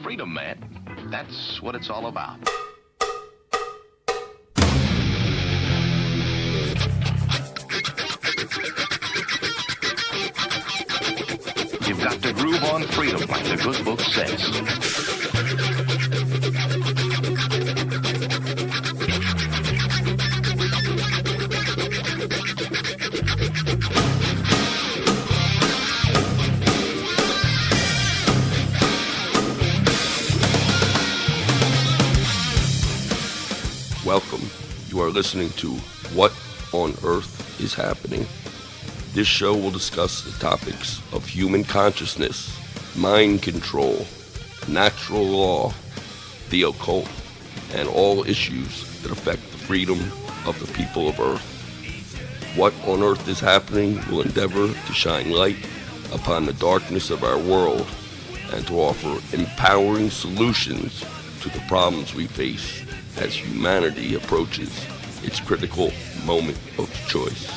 freedom, man. That's what it's all about. You've got to groove on freedom, like the good book says. Welcome. You are listening to What on Earth is Happening. This show will discuss the topics of human consciousness, mind control, natural law, the occult, and all issues that affect the freedom of the people of Earth. What on Earth is Happening will endeavor to shine light upon the darkness of our world and to offer empowering solutions to the problems we face as humanity approaches its critical moment of choice.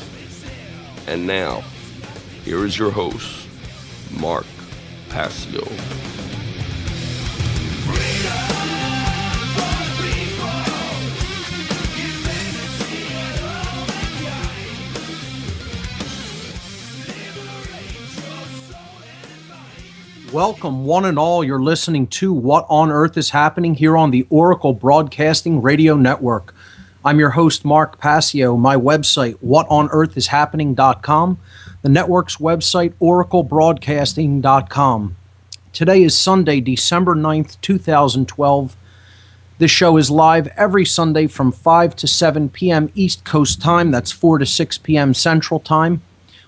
And now, here is your host, Mark Passio. Welcome, one and all. You're listening to What on Earth is Happening here on the Oracle Broadcasting Radio Network. I'm your host, Mark Passio. My website, whatonearthishappening.com. The network's website, oraclebroadcasting.com. Today is Sunday, December 9th, 2012. This show is live every Sunday from 5 to 7 p.m. East Coast time. That's 4 to 6 p.m. Central time.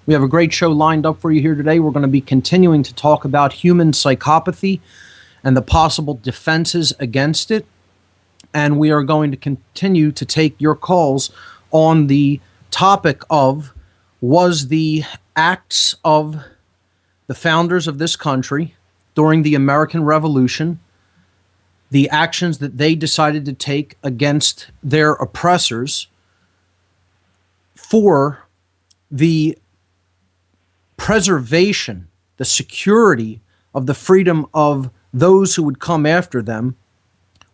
We have a great show lined up for you here today. We're going to be continuing to talk about human psychopathy and the possible defenses against it. And we are going to continue to take your calls on the topic of, was the acts of the founders of this country during the American Revolution, the actions that they decided to take against their oppressors for the preservation, the security of the freedom of those who would come after them,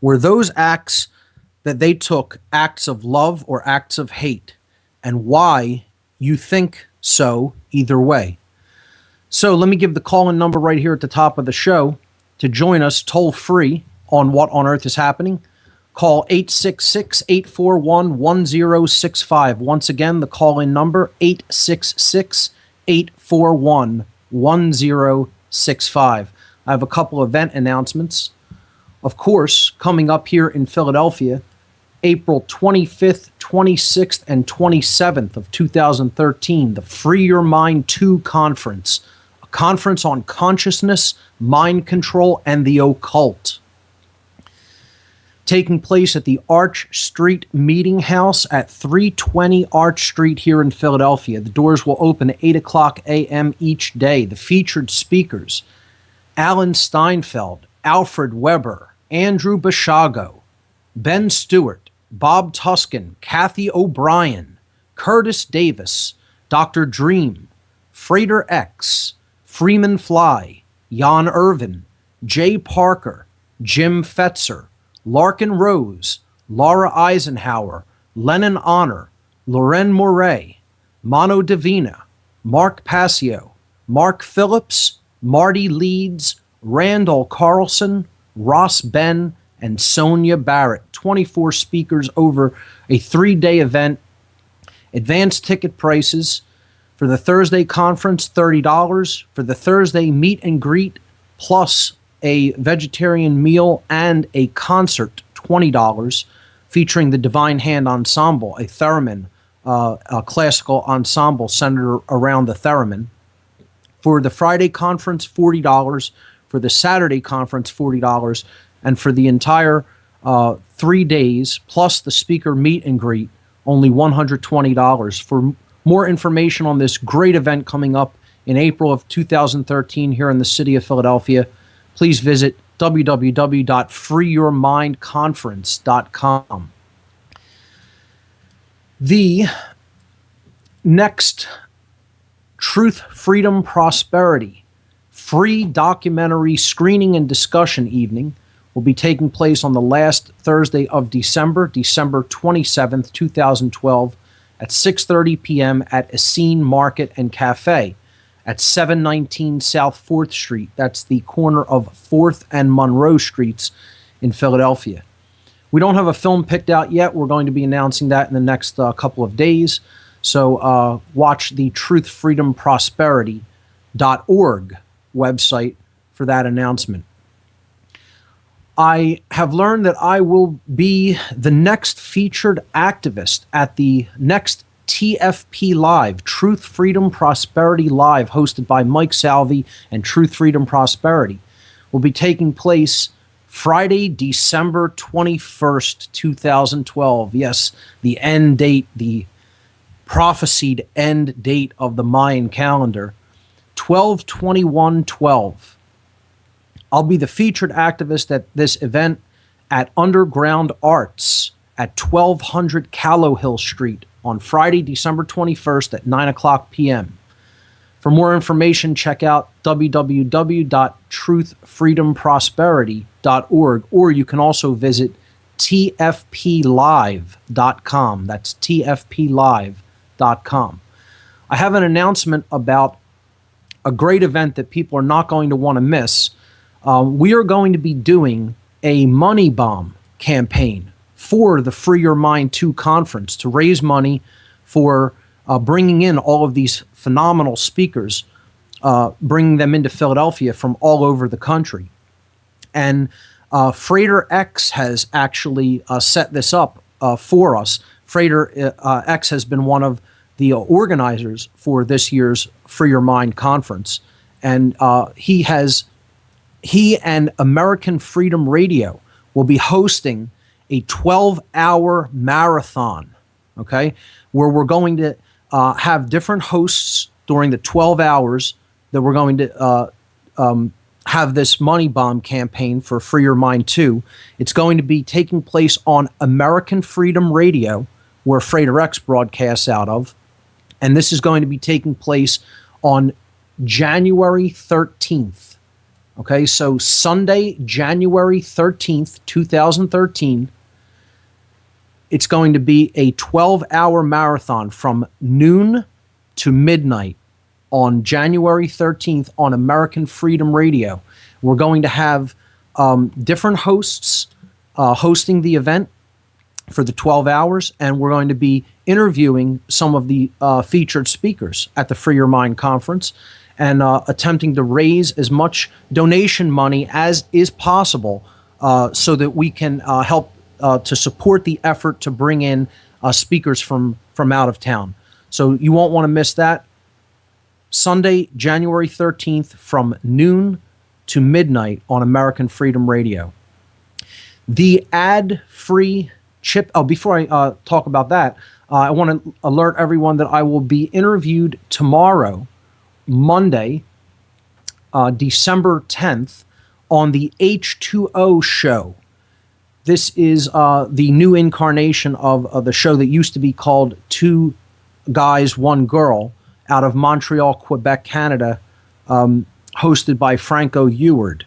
were those acts that they took acts of love or acts of hate, and why you think so either way. So let me give the call-in number right here at the top of the show to join us toll free on What on Earth is Happening. Call 866-841-1065. Once again, the call-in number 866-841-1065. I have a couple event announcements. Of course, coming up here in Philadelphia, April 25th, 26th, and 27th of 2013, the Free Your Mind 2 Conference, a conference on consciousness, mind control, and the occult, taking place at the Arch Street Meeting House at 320 Arch Street here in Philadelphia. The doors will open at 8 o'clock a.m. each day. The featured speakers, Alan Steinfeld, Alfred Weber, Andrew Bashago, Ben Stewart, Bob Tuskin, Kathy O'Brien, Curtis Davis, Dr. Dream, Freighter X, Freeman Fly, Jan Irvin, Jay Parker, Jim Fetzer, Larkin Rose, Laura Eisenhower, Lennon Honor, Loren Moray, Mano Divina, Mark Passio, Mark Phillips, Marty Leeds, Randall Carlson, Ross Ben, and Sonia Barrett. 24 speakers over a 3-day event. Advanced ticket prices for the Thursday conference, $30. For the Thursday meet and greet, plus a vegetarian meal and a concert, $20, featuring the Divine Hand Ensemble, a theremin, a classical ensemble centered around the theremin. For the Friday conference, $40. For the Saturday conference, $40. And for the entire 3 days, plus the speaker meet and greet, only $120. For more information on this great event coming up in April of 2013 here in the city of Philadelphia, please visit www.freeyourmindconference.com. The next Truth, Freedom, Prosperity free documentary screening and discussion evening will be taking place on the last Thursday of December, December 27th, 2012, at 6:30 p.m. at Essene Market and Cafe at 719 South 4th Street. That's the corner of 4th and Monroe Streets in Philadelphia. We don't have a film picked out yet. We're going to be announcing that in the next couple of days. So watch the truthfreedomprosperity.org website for that announcement. I have learned that I will be the next featured activist at the next TFP Live, Truth, Freedom, Prosperity Live, hosted by Mike Salvi and Truth, Freedom, Prosperity. Will be taking place Friday, December 21st, 2012. Yes, the end date, the prophesied end date of the Mayan calendar, 12/21/12. I'll be the featured activist at this event at Underground Arts at 1200 Callowhill Street on Friday, December 21st at 9 o'clock p.m. For more information, check out www.truthfreedomprosperity.org, or you can also visit tfplive.com. That's tfplive.com. I have an announcement about a great event that people are not going to want to miss. We are going to be doing a money bomb campaign for the Free Your Mind 2 conference to raise money for bringing in all of these phenomenal speakers, bringing them into Philadelphia from all over the country. And Freighter X has actually set this up for us. Freighter X has been one of the organizers for this year's Free Your Mind conference. And he and American Freedom Radio will be hosting a 12-hour marathon, okay, where we're going to have different hosts during the 12 hours that we're going to have this money bomb campaign for Free Your Mind 2. It's going to be taking place on American Freedom Radio, where Freighter X broadcasts out of, and this is going to be taking place on January 13th. Okay, so Sunday, January 13th, 2013, it's going to be a 12-hour marathon from noon to midnight on January 13th on American Freedom Radio. We're going to have different hosts hosting the event for the 12 hours, and we're going to be interviewing some of the featured speakers at the Free Your Mind conference and attempting to raise as much donation money as is possible so that we can help to support the effort to bring in speakers from out of town. So you won't want to miss that. Sunday, January 13th from noon to midnight on American Freedom Radio. The ad-free chip... Oh, before I talk about that, I want to alert everyone that I will be interviewed tomorrow, Monday, December 10th, on the H2O show. This is the new incarnation of the show that used to be called Two Guys, One Girl, out of Montreal, Quebec, Canada, hosted by Franco Eward.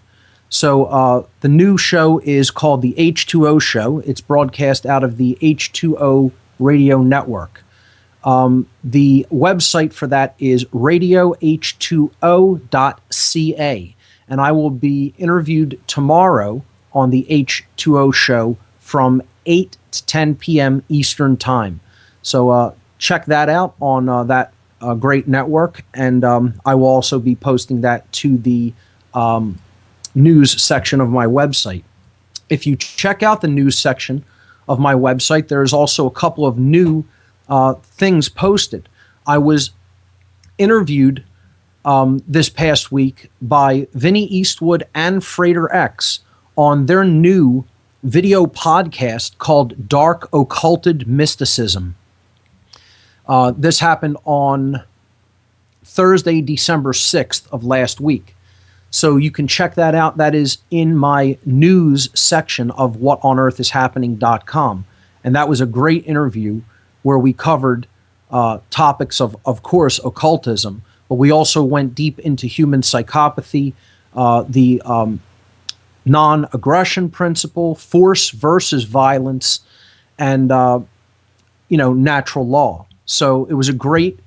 So the new show is called the H2O show. It's broadcast out of the H2O radio network. The website for that is radioh2o.ca, and I will be interviewed tomorrow on the H2O show from 8 to 10 p.m. Eastern Time. So check that out on that great network, and I will also be posting that to the news section of my website. If you check out the news section of my website, there's also a couple of new things posted. I was interviewed this past week by Vinnie Eastwood and Freighter X on their new video podcast called Dark Occulted Mysticism. This happened on Thursday, December 6th of last week. So you can check that out. That is in my news section of whatonearthishappening.com. And that was a great interview where we covered topics of course, occultism, but we also went deep into human psychopathy, the non-aggression principle, force versus violence, and natural law. So it was a great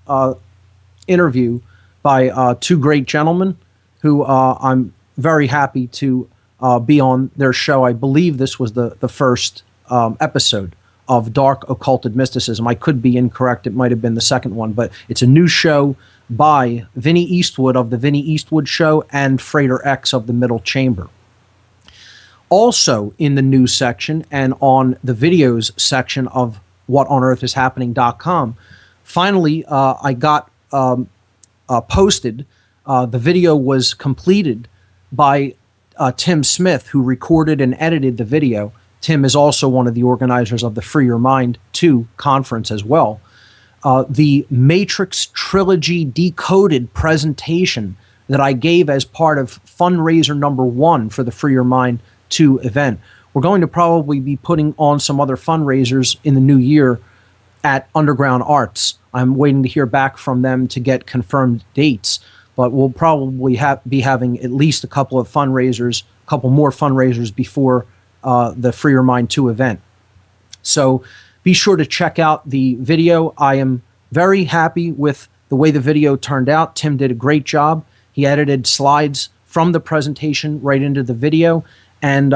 interview by two great gentlemen who I'm very happy to be on their show. I believe this was the first episode of Dark Occulted Mysticism. I could be incorrect. It might have been the second one, but it's a new show by Vinny Eastwood of The Vinny Eastwood Show and Frater X of The Middle Chamber. Also in the news section and on the videos section of whatonearthishappening.com, finally I got posted. The video was completed by Tim Smith, who recorded and edited the video. Tim is also one of the organizers of the Free Your Mind 2 conference as well. The Matrix Trilogy Decoded presentation that I gave as part of fundraiser number 1 for the Free Your Mind 2 event. We're going to probably be putting on some other fundraisers in the new year at Underground Arts. I'm waiting to hear back from them to get confirmed dates, but we'll probably be having at least a couple more fundraisers before the Free Your Mind 2 event. So be sure to check out the video. I am very happy with the way the video turned out. Tim did a great job. He edited slides from the presentation right into the video. And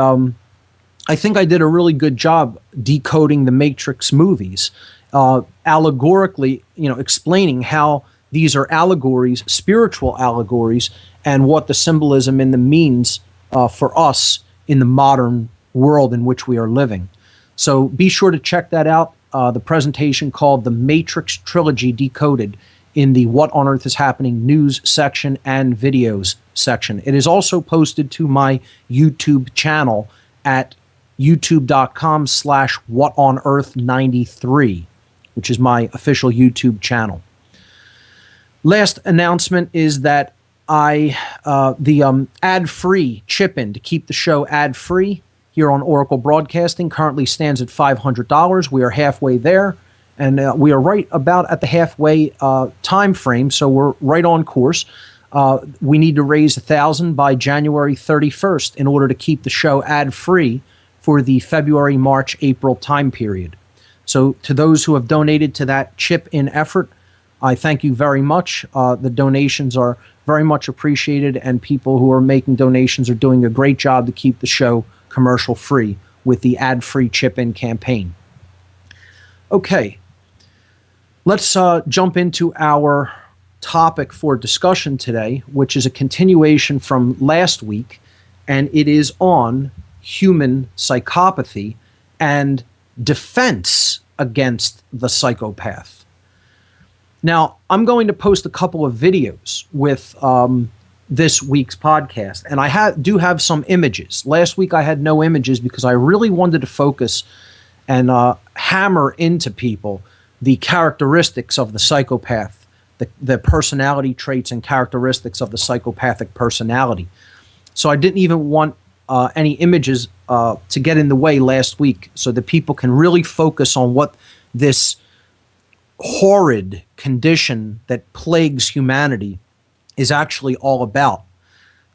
I think I did a really good job decoding the Matrix movies, allegorically, explaining how these are allegories, spiritual allegories, and what the symbolism and the means for us in the modern world in which we are living. So be sure to check that out. The presentation called The Matrix Trilogy Decoded in the What on Earth is Happening news section and videos section. It is also posted to my YouTube channel at youtube.com/whatonearth93, which is my official YouTube channel. Last announcement is that the ad-free chip-in to keep the show ad-free here on Oracle Broadcasting currently stands at $500. We are halfway there, and we are right about at the halfway time frame, so we're right on course. We need to raise $1,000 by January 31st in order to keep the show ad-free for the February, March, April time period. So to those who have donated to that chip-in effort, I thank you very much. The donations are very much appreciated, and people who are making donations are doing a great job to keep the show commercial free with the ad-free chip-in campaign. Okay, let's jump into our topic for discussion today, which is a continuation from last week, and it is on human psychopathy and defense against the psychopath. Now, I'm going to post a couple of videos with this week's podcast, and I do have some images. Last week I had no images because I really wanted to focus and hammer into people the characteristics of the psychopath, the personality traits and characteristics of the psychopathic personality. So I didn't even want any images to get in the way last week so that people can really focus on what this horrid condition that plagues humanity is actually all about.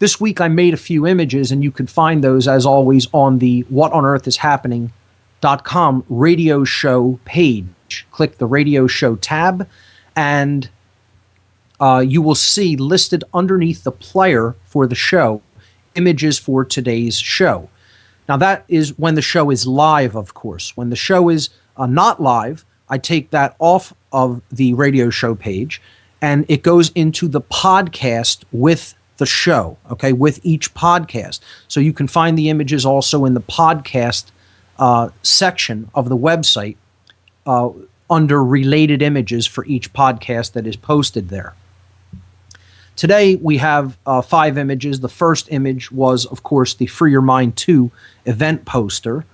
This week I made a few images, and you can find those as always on the whatonearthishappening.com radio show page. Click the radio show tab, and you will see listed underneath the player for the show images for today's show. Now that is when the show is live, of course. When the show is not live, I take that off of the radio show page, and it goes into the podcast with the show, okay, with each podcast. So you can find the images also in the podcast section of the website under related images for each podcast that is posted there. Today we have 5 images. The first image was, of course, the Free Your Mind 2 event poster.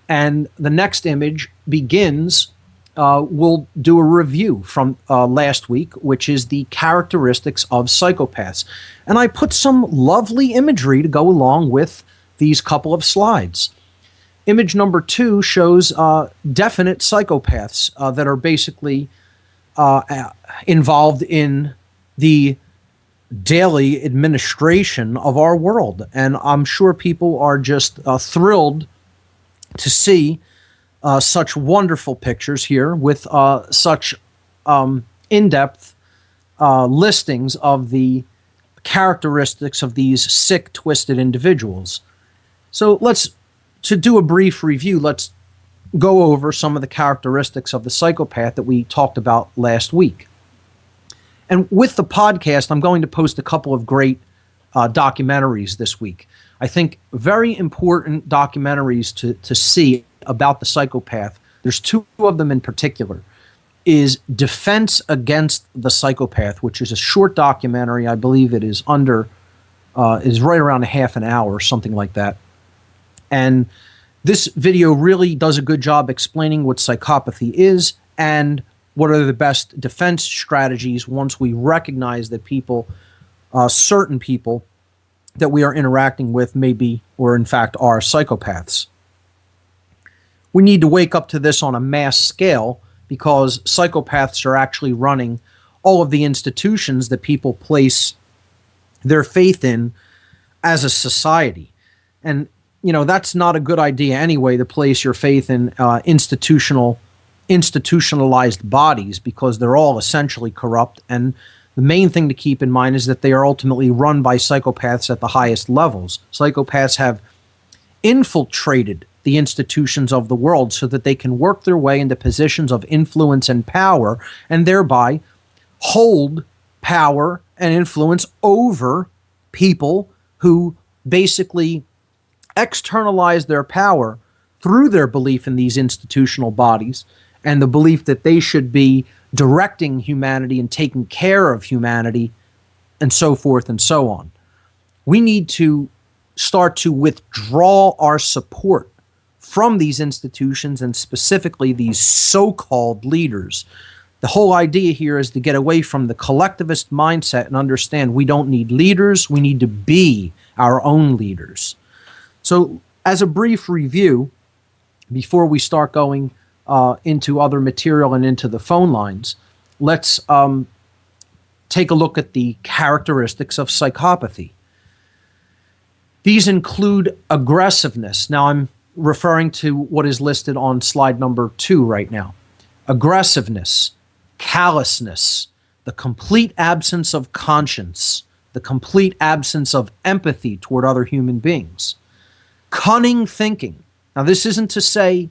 And the next image begins, we'll do a review from last week, which is the characteristics of psychopaths. And I put some lovely imagery to go along with these couple of slides. Image number 2 shows definite psychopaths that are basically involved in the daily administration of our world. And I'm sure people are just thrilled to see such wonderful pictures here with such in-depth listings of the characteristics of these sick, twisted individuals. So to do a brief review, let's go over some of the characteristics of the psychopath that we talked about last week. And with the podcast, I'm going to post a couple of great documentaries this week. I think very important documentaries to see about the psychopath. There's two of them in particular. Is Defense Against the Psychopath, which is a short documentary. I believe it is is right around a half an hour or something like that. And this video really does a good job explaining what psychopathy is and what are the best defense strategies once we recognize that people, certain people that we are interacting with may be, or in fact are, psychopaths. We need to wake up to this on a mass scale because psychopaths are actually running all of the institutions that people place their faith in as a society. And, that's not a good idea anyway, to place your faith in institutionalized bodies, because they're all essentially corrupt. And the main thing to keep in mind is that they are ultimately run by psychopaths at the highest levels. Psychopaths have infiltrated the institutions of the world so that they can work their way into positions of influence and power, and thereby hold power and influence over people who basically externalize their power through their belief in these institutional bodies and the belief that they should be directing humanity and taking care of humanity, and so forth and so on. We need to start to withdraw our support from these institutions, and specifically these so-called leaders. The whole idea here is to get away from the collectivist mindset and understand we don't need leaders, we need to be our own leaders. So as a brief review, before we start going into other material and into the phone lines, let's take a look at the characteristics of psychopathy. These include aggressiveness. Now I'm referring to what is listed on slide number 2 right now. Aggressiveness, callousness, the complete absence of conscience, the complete absence of empathy toward other human beings. Cunning thinking. Now this isn't to say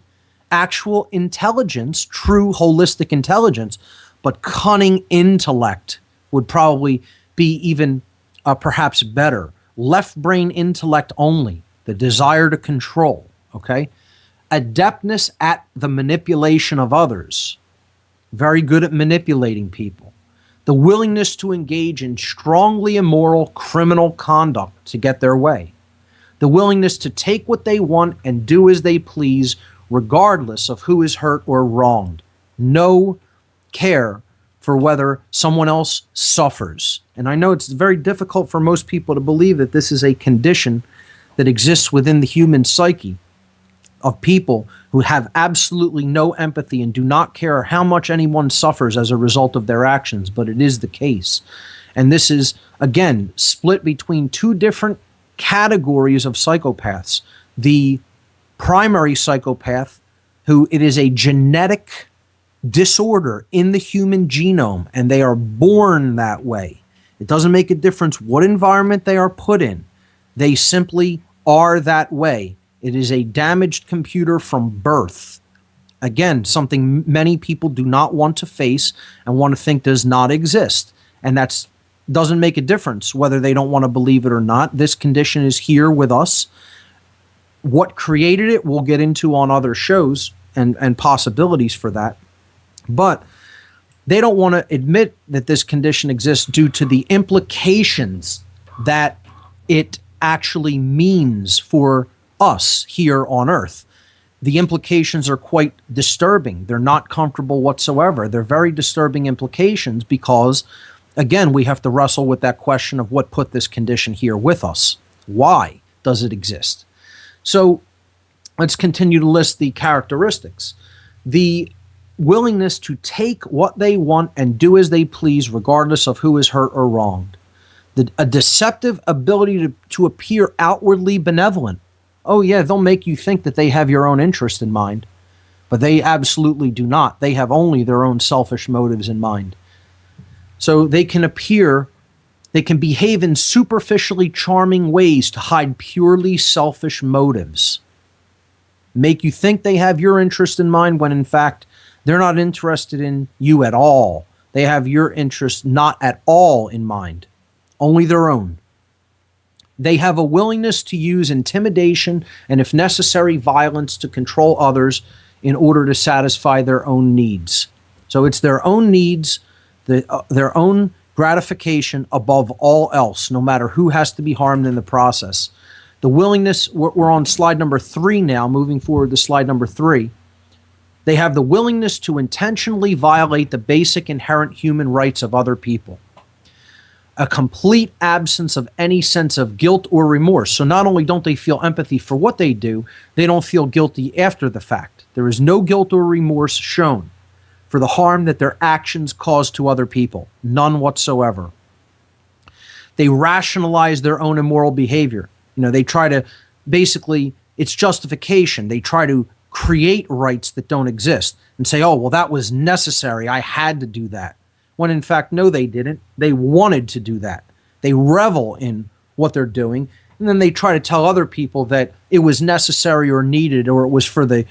actual intelligence, true holistic intelligence, but cunning intellect would probably be even perhaps better. Left brain intellect only, the desire to control, okay? Adeptness at the manipulation of others, very good at manipulating people. The willingness to engage in strongly immoral criminal conduct to get their way. The willingness to take what they want and do as they please, regardless of who is hurt or wronged. No care for whether someone else suffers. And I know it's very difficult for most people to believe that this is a condition that exists within the human psyche of people who have absolutely no empathy and do not care how much anyone suffers as a result of their actions, but it is the case. And this is, again, split between two different categories of psychopaths. The primary psychopath, who it is a genetic disorder in the human genome, and they are born that way. It doesn't make a difference what environment they are put in. They simply are that way. It is a damaged computer from birth. Again, something many people do not want to face and want to think does not exist. And that doesn't make a difference whether they don't want to believe it or not. This condition is here with us. What created it, we'll get into on other shows and possibilities for that. But they don't want to admit that this condition exists due to the implications that it actually means for us here on Earth. The implications are quite disturbing. They're not comfortable whatsoever. They're very disturbing implications because, again, we have to wrestle with that question of what put this condition here with us. Why does it exist? So let's continue to list the characteristics. The willingness to take what they want and do as they please, regardless of who is hurt or wronged. A deceptive ability to appear outwardly benevolent. Oh yeah, they'll make you think that they have your own interest in mind, but they absolutely do not. They have only their own selfish motives in mind. So they can behave in superficially charming ways to hide purely selfish motives. Make you think they have your interest in mind when in fact they're not interested in you at all. They have your interest not at all in mind, only their own. They have a willingness to use intimidation and, if necessary, violence to control others in order to satisfy their own needs. So it's their own needs, their own gratification above all else, no matter who has to be harmed in the process. The willingness, we're on slide number 3 now, moving forward to slide number 3. They have the willingness to intentionally violate the basic inherent human rights of other people. A complete absence of any sense of guilt or remorse. So not only don't they feel empathy for what they do, they don't feel guilty after the fact. There is no guilt or remorse shown for the harm that their actions cause to other people. None whatsoever. They rationalize their own immoral behavior. They try to, basically, it's justification. They try to create rights that don't exist and say, oh, well, that was necessary. I had to do that. When in fact, no, they didn't. They wanted to do that. They revel in what they're doing. And then they try to tell other people that it was necessary or needed, or it was for the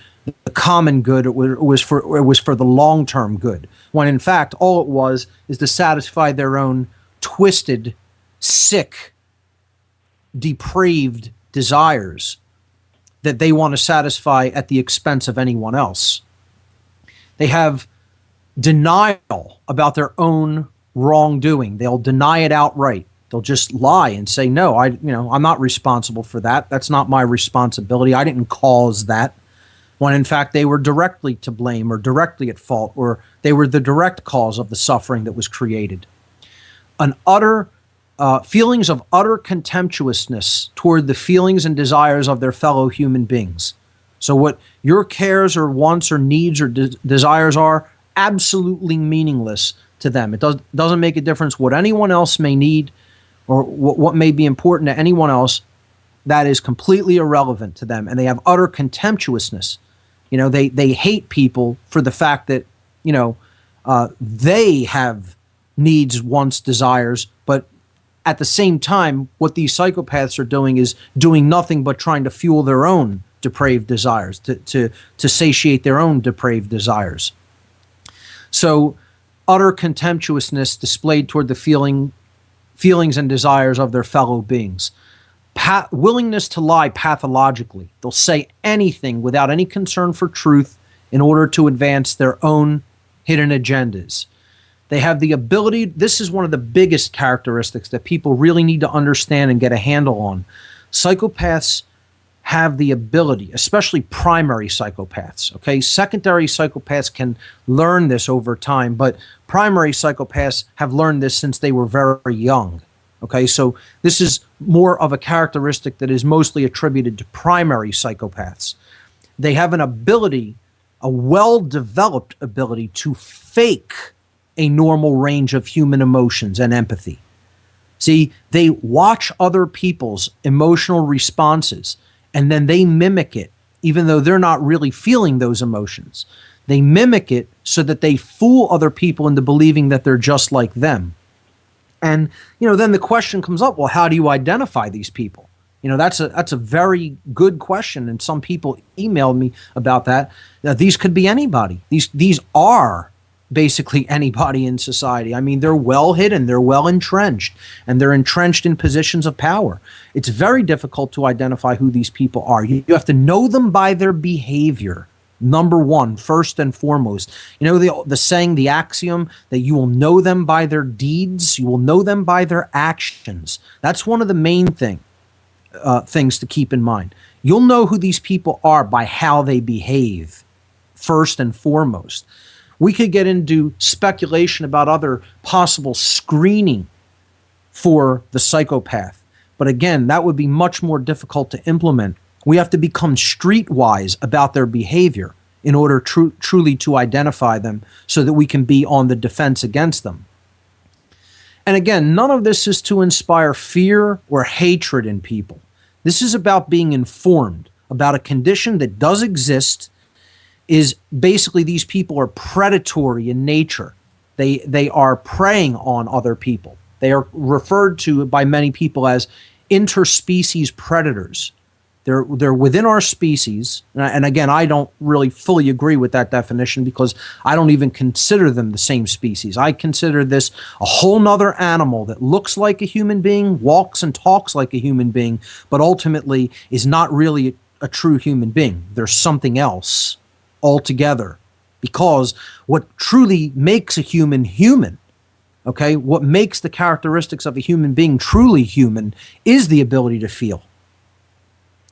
common good, it was for the long-term good. When in fact, all it was is to satisfy their own twisted, sick, depraved desires that they want to satisfy at the expense of anyone else. They have denial about their own wrongdoing. They'll deny it outright. They'll just lie and say, no, I'm not responsible for that. That's not my responsibility. I didn't cause that. When in fact they were directly to blame or directly at fault, or they were the direct cause of the suffering that was created. Feelings of utter contemptuousness toward the feelings and desires of their fellow human beings. So what your cares or wants or needs or desires are, absolutely meaningless to them. It doesn't make a difference what anyone else may need or what may be important to anyone else. That is completely irrelevant to them. And they have utter contemptuousness. They hate people for the fact that, they have needs, wants, desires, but at the same time, what these psychopaths are doing is doing nothing but trying to fuel their own depraved desires, to satiate their own depraved desires. So utter contemptuousness displayed toward the feelings and desires of their fellow beings. Willingness to lie pathologically. They'll say anything without any concern for truth in order to advance their own hidden agendas. They have the ability, this is one of the biggest characteristics that people really need to understand and get a handle on. Psychopaths have the ability, especially primary psychopaths, okay? Secondary psychopaths can learn this over time, but primary psychopaths have learned this since they were very young, okay? So this is more of a characteristic that is mostly attributed to primary psychopaths. They have an ability, a well-developed ability to fake a normal range of human emotions and empathy. See, they watch other people's emotional responses and then they mimic it, even though they're not really feeling those emotions. They mimic it so that they fool other people into believing that they're just like them. And, then the question comes up, well, how do you identify these people? That's a very good question. And some people emailed me about that. These could be anybody. These are basically anybody in society. I mean, they're well hidden, they're well entrenched, and they're entrenched in positions of power. It's very difficult to identify who these people are. You have to know them by their behavior. Number one, first and foremost. The saying, the axiom that you will know them by their deeds, you will know them by their actions. That's one of the main things to keep in mind. You'll know who these people are by how they behave, first and foremost. We could get into speculation about other possible screening for the psychopath. But again, that would be much more difficult to implement. We have to become streetwise about their behavior in order truly to identify them so that we can be on the defense against them. And again, none of this is to inspire fear or hatred in people. This is about being informed about a condition that does exist. Is basically these people are predatory in nature. They are preying on other people. They are referred to by many people as interspecies predators. They're within our species, and again, I don't really fully agree with that definition because I don't even consider them the same species. I consider this a whole nother animal that looks like a human being, walks and talks like a human being, but ultimately is not really a true human being. There's something else altogether, because what truly makes a human human, okay, what makes the characteristics of a human being truly human is the ability to feel.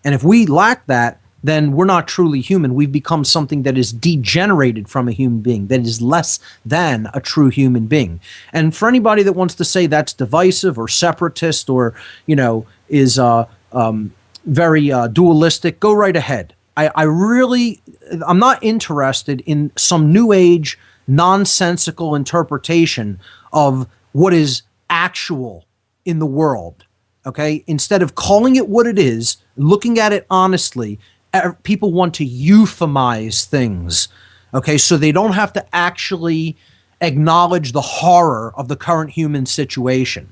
And if we lack that, then we're not truly human. We've become something that is degenerated from a human being, that is less than a true human being. And for anybody that wants to say that's divisive or separatist or, is very dualistic, go right ahead. I'm not interested in some new age nonsensical interpretation of what is actual in the world. Okay, instead of calling it what it is, looking at it honestly, people want to euphemize things. Okay, so they don't have to actually acknowledge the horror of the current human situation.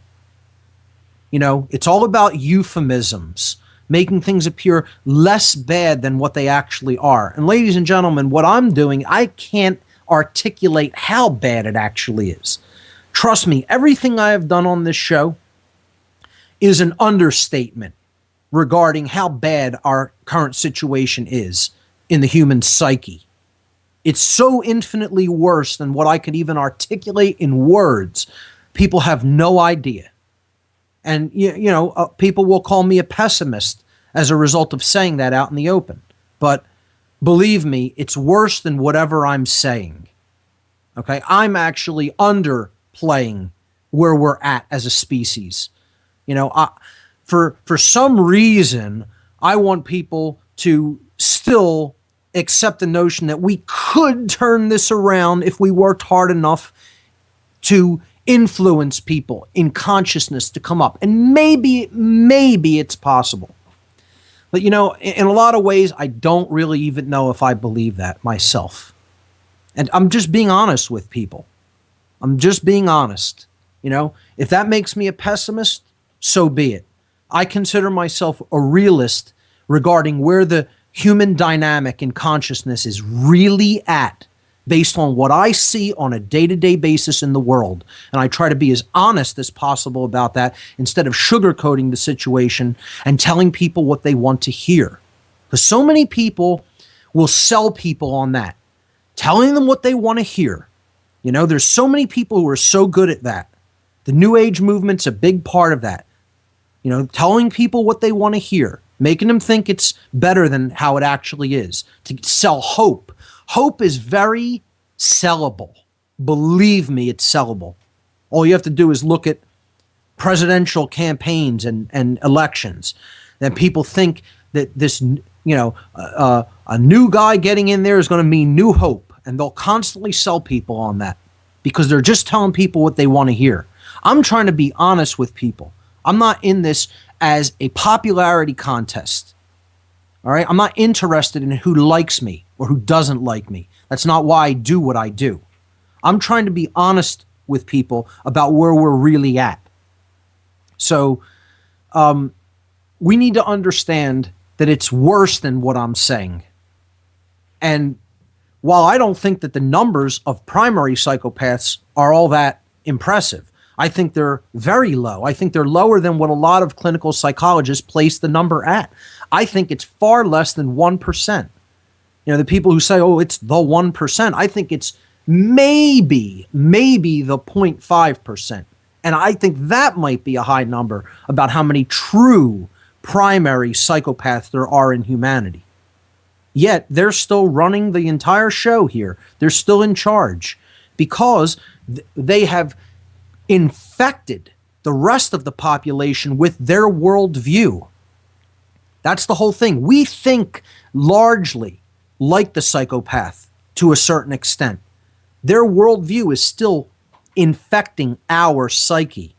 It's all about euphemisms, making things appear less bad than what they actually are. And ladies and gentlemen, what I'm doing, I can't articulate how bad it actually is. Trust me, everything I have done on this show is an understatement regarding how bad our current situation is in the human psyche. It's so infinitely worse than what I could even articulate in words. People have no idea. And, people will call me a pessimist as a result of saying that out in the open. But believe me, it's worse than whatever I'm saying. Okay? I'm actually underplaying where we're at as a species. For some reason, I want people to still accept the notion that we could turn this around if we worked hard enough to influence people in consciousness to come up. And maybe it's possible. But, in a lot of ways, I don't really even know if I believe that myself. And I'm just being honest with people. I'm just being honest. If that makes me a pessimist, so be it. I consider myself a realist regarding where the human dynamic in consciousness is really at based on what I see on a day-to-day basis in the world. And I try to be as honest as possible about that instead of sugarcoating the situation and telling people what they want to hear. Because so many people will sell people on that, telling them what they want to hear. There's so many people who are so good at that. The New Age movement's a big part of that. Telling people what they want to hear, making them think it's better than how it actually is, to sell hope. Hope is very sellable. Believe me, it's sellable. All you have to do is look at presidential campaigns and elections. Then people think that this, a new guy getting in there is going to mean new hope. And they'll constantly sell people on that because they're just telling people what they want to hear. I'm trying to be honest with people. I'm not in this as a popularity contest. All right? I'm not interested in who likes me or who doesn't like me. That's not why I do what I do. I'm trying to be honest with people about where we're really at. So we need to understand that it's worse than what I'm saying. And while I don't think that the numbers of primary psychopaths are all that impressive, I think they're very low. I think they're lower than what a lot of clinical psychologists place the number at. I think it's far less than 1%. The people who say, oh, it's the 1%, I think it's maybe the 0.5%. And I think that might be a high number about how many true primary psychopaths there are in humanity. Yet they're still running the entire show here. They're still in charge because they have infected the rest of the population with their worldview. That's the whole thing. We think largely like the psychopath to a certain extent. Their worldview is still infecting our psyche.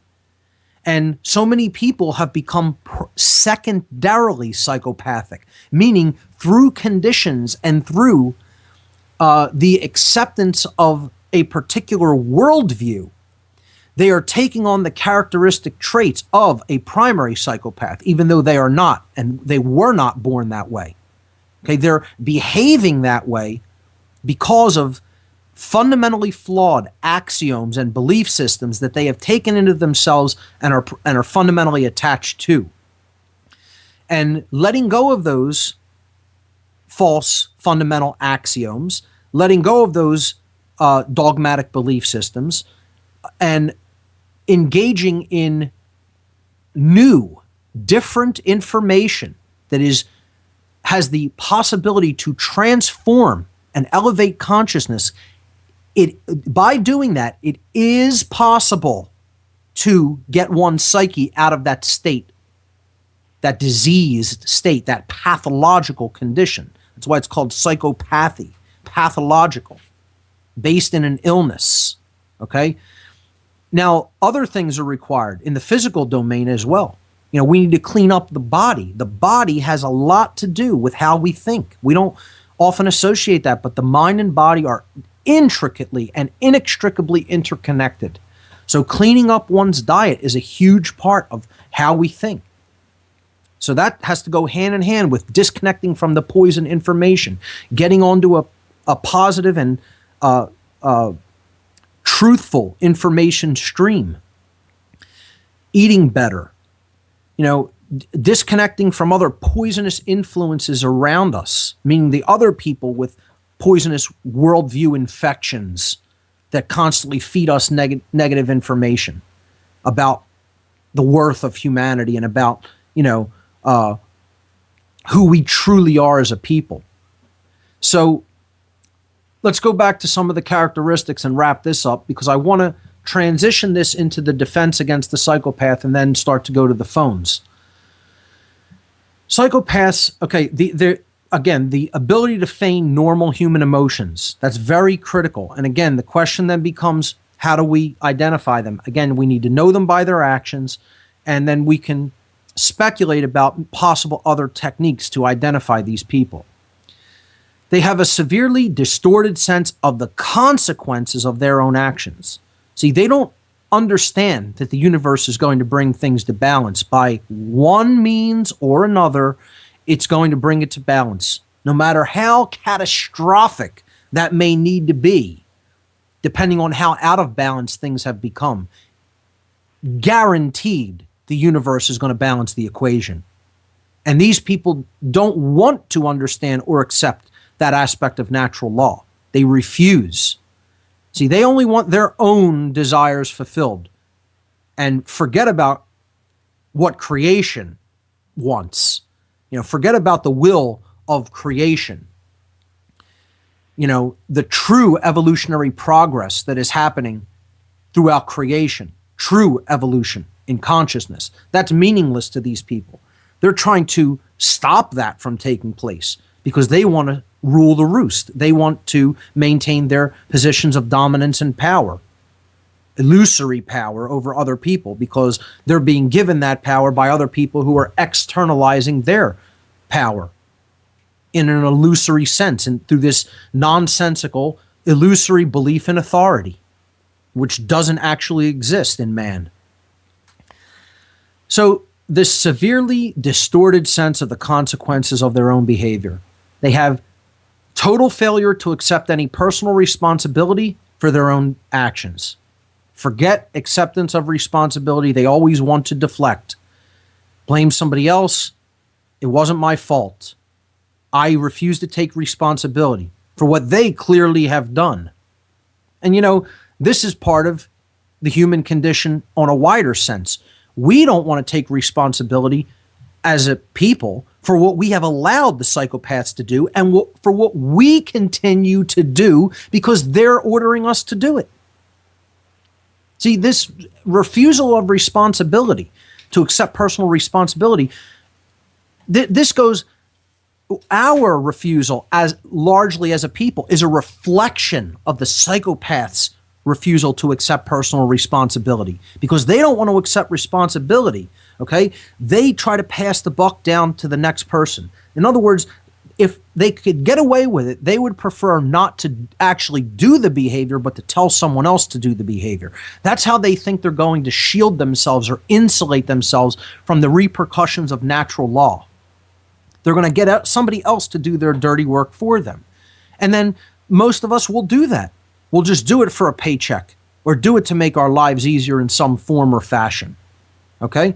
And so many people have become secondarily psychopathic, meaning through conditions and through the acceptance of a particular worldview, they are taking on the characteristic traits of a primary psychopath, even though they are not, and they were not born that way. Okay, they're behaving that way because of fundamentally flawed axioms and belief systems that they have taken into themselves and are fundamentally attached to. And letting go of those false fundamental axioms, letting go of those dogmatic belief systems, and engaging in new, different information that has the possibility to transform and elevate consciousness. By doing that, it is possible to get one's psyche out of that state, that diseased state, that pathological condition. That's why it's called psychopathy, pathological, based in an illness. Okay? Now, other things are required in the physical domain as well. You know, we need to clean up the body. The body has a lot to do with how we think. We don't often associate that, but the mind and body are intricately and inextricably interconnected. So cleaning up one's diet is a huge part of how we think. So that has to go hand in hand with disconnecting from the poison information, getting onto a positive and truthful information stream, eating better, disconnecting from other poisonous influences around us, meaning the other people with poisonous worldview infections that constantly feed us negative information about the worth of humanity and about, who we truly are as a people. So let's go back to some of the characteristics and wrap this up, because I want to transition this into the defense against the psychopath and then start to go to the phones. Psychopaths, okay, the ability to feign normal human emotions, that's very critical. And again, the question then becomes, how do we identify them? Again, we need to know them by their actions, and then we can speculate about possible other techniques to identify these people. They have a severely distorted sense of the consequences of their own actions. See, they don't understand that the universe is going to bring things to balance. By one means or another, it's going to bring it to balance, no matter how catastrophic that may need to be, depending on how out of balance things have become. Guaranteed, the universe is going to balance the equation. And these people don't want to understand or accept that aspect of natural law. They refuse. See, they only want their own desires fulfilled and forget about what creation wants. Forget about the will of creation. The true evolutionary progress that is happening throughout creation, true evolution in consciousness, that's meaningless to these people. They're trying to stop that from taking place because they want to rule the roost. They want to maintain their positions of dominance and power, illusory power over other people, because they're being given that power by other people who are externalizing their power in an illusory sense and through this nonsensical, illusory belief in authority, which doesn't actually exist in man. So this severely distorted sense of the consequences of their own behavior. They have total failure to accept any personal responsibility for their own actions. Forget acceptance of responsibility. They always want to deflect. Blame somebody else. It wasn't my fault. I refuse to take responsibility for what they clearly have done. And this is part of the human condition on a wider sense. We don't want to take responsibility as a people for what we have allowed the psychopaths to do and for what we continue to do because they're ordering us to do it. See, this refusal of responsibility, to accept personal responsibility, this goes our refusal as largely as a people is a reflection of the psychopath's refusal to accept personal responsibility, because they don't want to accept responsibility. Okay, they try to pass the buck down to the next person. In other words, if they could get away with it, they would prefer not to actually do the behavior, but to tell someone else to do the behavior. That's how they think they're going to shield themselves or insulate themselves from the repercussions of natural law. They're going to get somebody else to do their dirty work for them. And then most of us will do that. We'll just do it for a paycheck or do it to make our lives easier in some form or fashion. Okay?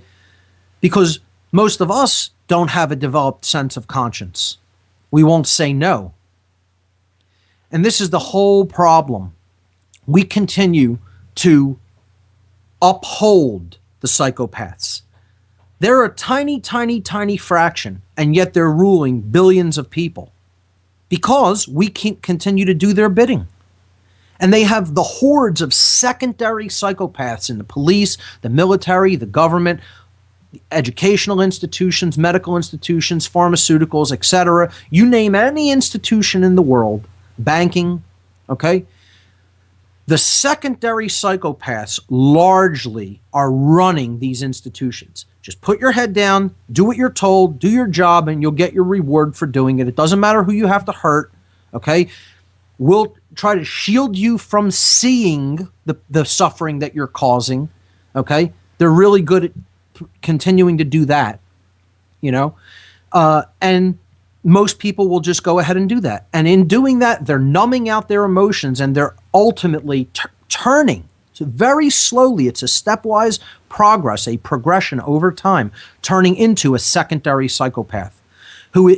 Because most of us don't have a developed sense of conscience. We won't say no. And this is the whole problem. We continue to uphold the psychopaths. They're a tiny, tiny, tiny fraction, and yet they're ruling billions of people because we continue to do their bidding. And they have the hordes of secondary psychopaths in the police, the military, the government, educational institutions, medical institutions, pharmaceuticals, etc. You name any institution in the world, banking, okay? The secondary psychopaths largely are running these institutions. Just put your head down, do what you're told, do your job, and you'll get your reward for doing it. It doesn't matter who you have to hurt, okay? We'll try to shield you from seeing the suffering that you're causing, okay? They're really good at continuing to do that, and most people will just go ahead and do that. And in doing that, they're numbing out their emotions, and they're ultimately turning. So very slowly, it's a stepwise progress, a progression over time, turning into a secondary psychopath who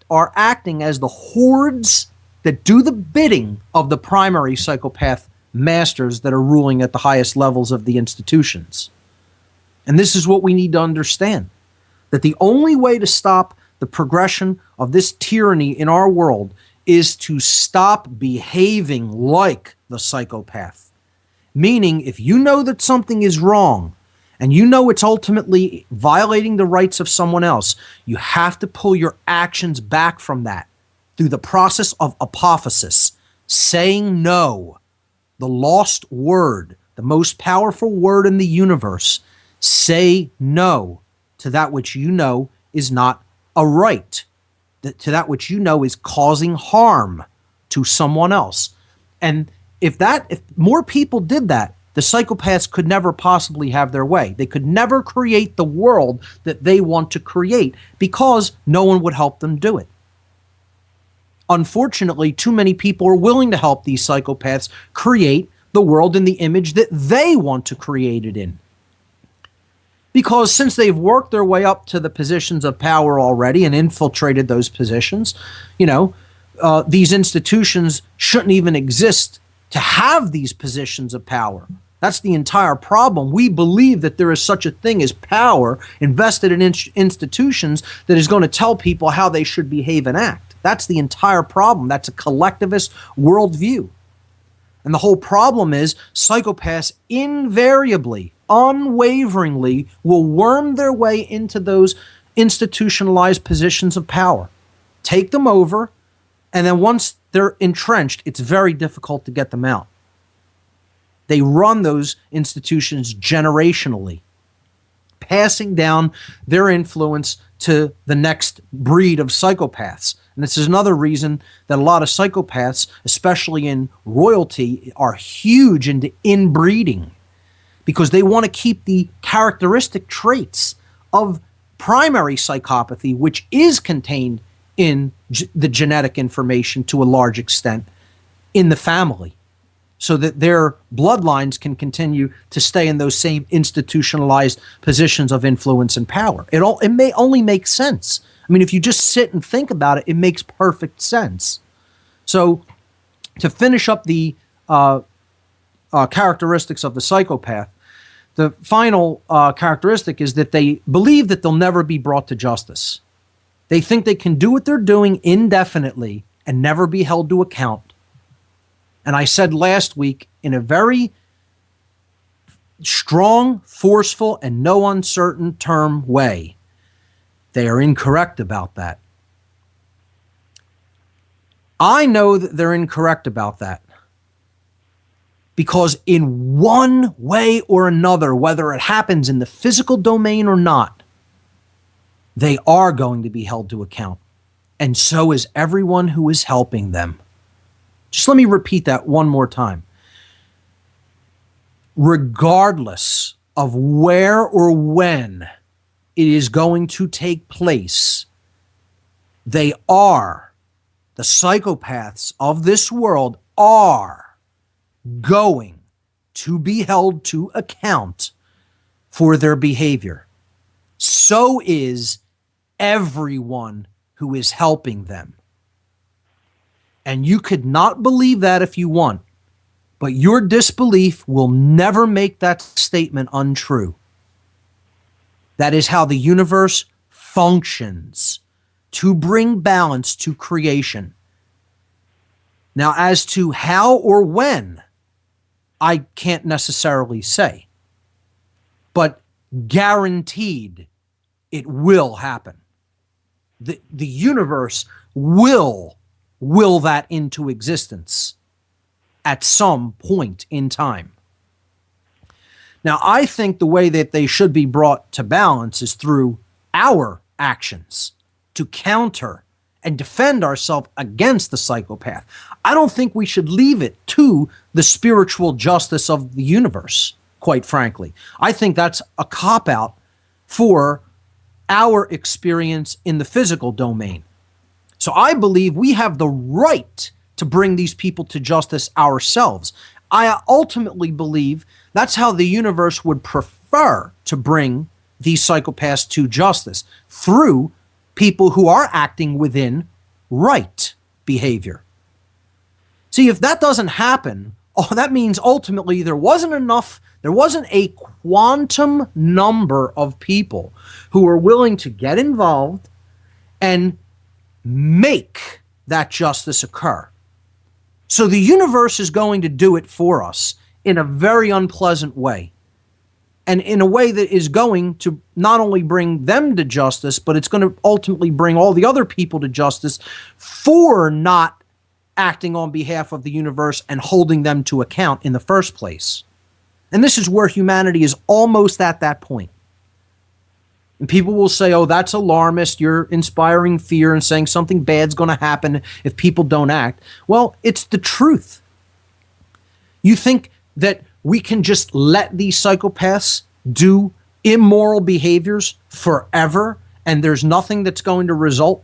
are acting as the hordes that do the bidding of the primary psychopath masters that are ruling at the highest levels of the institutions. And this is what we need to understand, that the only way to stop the progression of this tyranny in our world is to stop behaving like the psychopath. Meaning, if you know that something is wrong and you know it's ultimately violating the rights of someone else, you have to pull your actions back from that through the process of apophasis, saying no, the lost word, the most powerful word in the universe. Say no to that which you know is not a right, to that which you know is causing harm to someone else. And if more people did that, the psychopaths could never possibly have their way. They could never create the world that they want to create because no one would help them do it. Unfortunately, too many people are willing to help these psychopaths create the world in the image that they want to create it in. Because since they've worked their way up to the positions of power already and infiltrated those positions, these institutions shouldn't even exist to have these positions of power. That's the entire problem. We believe that there is such a thing as power invested in institutions that is going to tell people how they should behave and act. That's the entire problem. That's a collectivist worldview. And the whole problem is psychopaths invariably, unwaveringly will worm their way into those institutionalized positions of power, take them over, and then once they're entrenched, it's very difficult to get them out. They run those institutions generationally, passing down their influence to the next breed of psychopaths. And this is another reason that a lot of psychopaths, especially in royalty, are huge into inbreeding, because they want to keep the characteristic traits of primary psychopathy, which is contained in the genetic information to a large extent in the family, so that their bloodlines can continue to stay in those same institutionalized positions of influence and power. It may only make sense. I mean, if you just sit and think about it, it makes perfect sense. So to finish up the characteristics of the psychopath, the final characteristic is that they believe that they'll never be brought to justice. They think they can do what they're doing indefinitely and never be held to account. And I said last week, in a very strong, forceful, and no uncertain term way, they are incorrect about that. I know that they're incorrect about that. Because in one way or another, whether it happens in the physical domain or not, they are going to be held to account. And so is everyone who is helping them. Just let me repeat that one more time. Regardless of where or when it is going to take place, the psychopaths of this world are going to be held to account for their behavior. So is everyone who is helping them. And you could not believe that if you want, but your disbelief will never make that statement untrue. That is how the universe functions, to bring balance to creation. Now, as to how or when, I can't necessarily say, but guaranteed it will happen. The universe will that into existence at some point in time. Now, I think the way that they should be brought to balance is through our actions to counter and defend ourselves against the psychopath. I don't think we should leave it to the spiritual justice of the universe, quite frankly. I think that's a cop-out for our experience in the physical domain. So I believe we have the right to bring these people to justice ourselves. I ultimately believe that's how the universe would prefer to bring these psychopaths to justice, through people who are acting within right behavior. See, if that doesn't happen, that means ultimately there wasn't a quantum number of people who are willing to get involved and make that justice occur. So the universe is going to do it for us in a very unpleasant way, and in a way that is going to not only bring them to justice, but it's going to ultimately bring all the other people to justice for not acting on behalf of the universe and holding them to account in the first place. And this is where humanity is almost at that point. And people will say, oh, that's alarmist. You're inspiring fear and saying something bad's going to happen if people don't act. Well, it's the truth. You think that we can just let these psychopaths do immoral behaviors forever and there's nothing that's going to result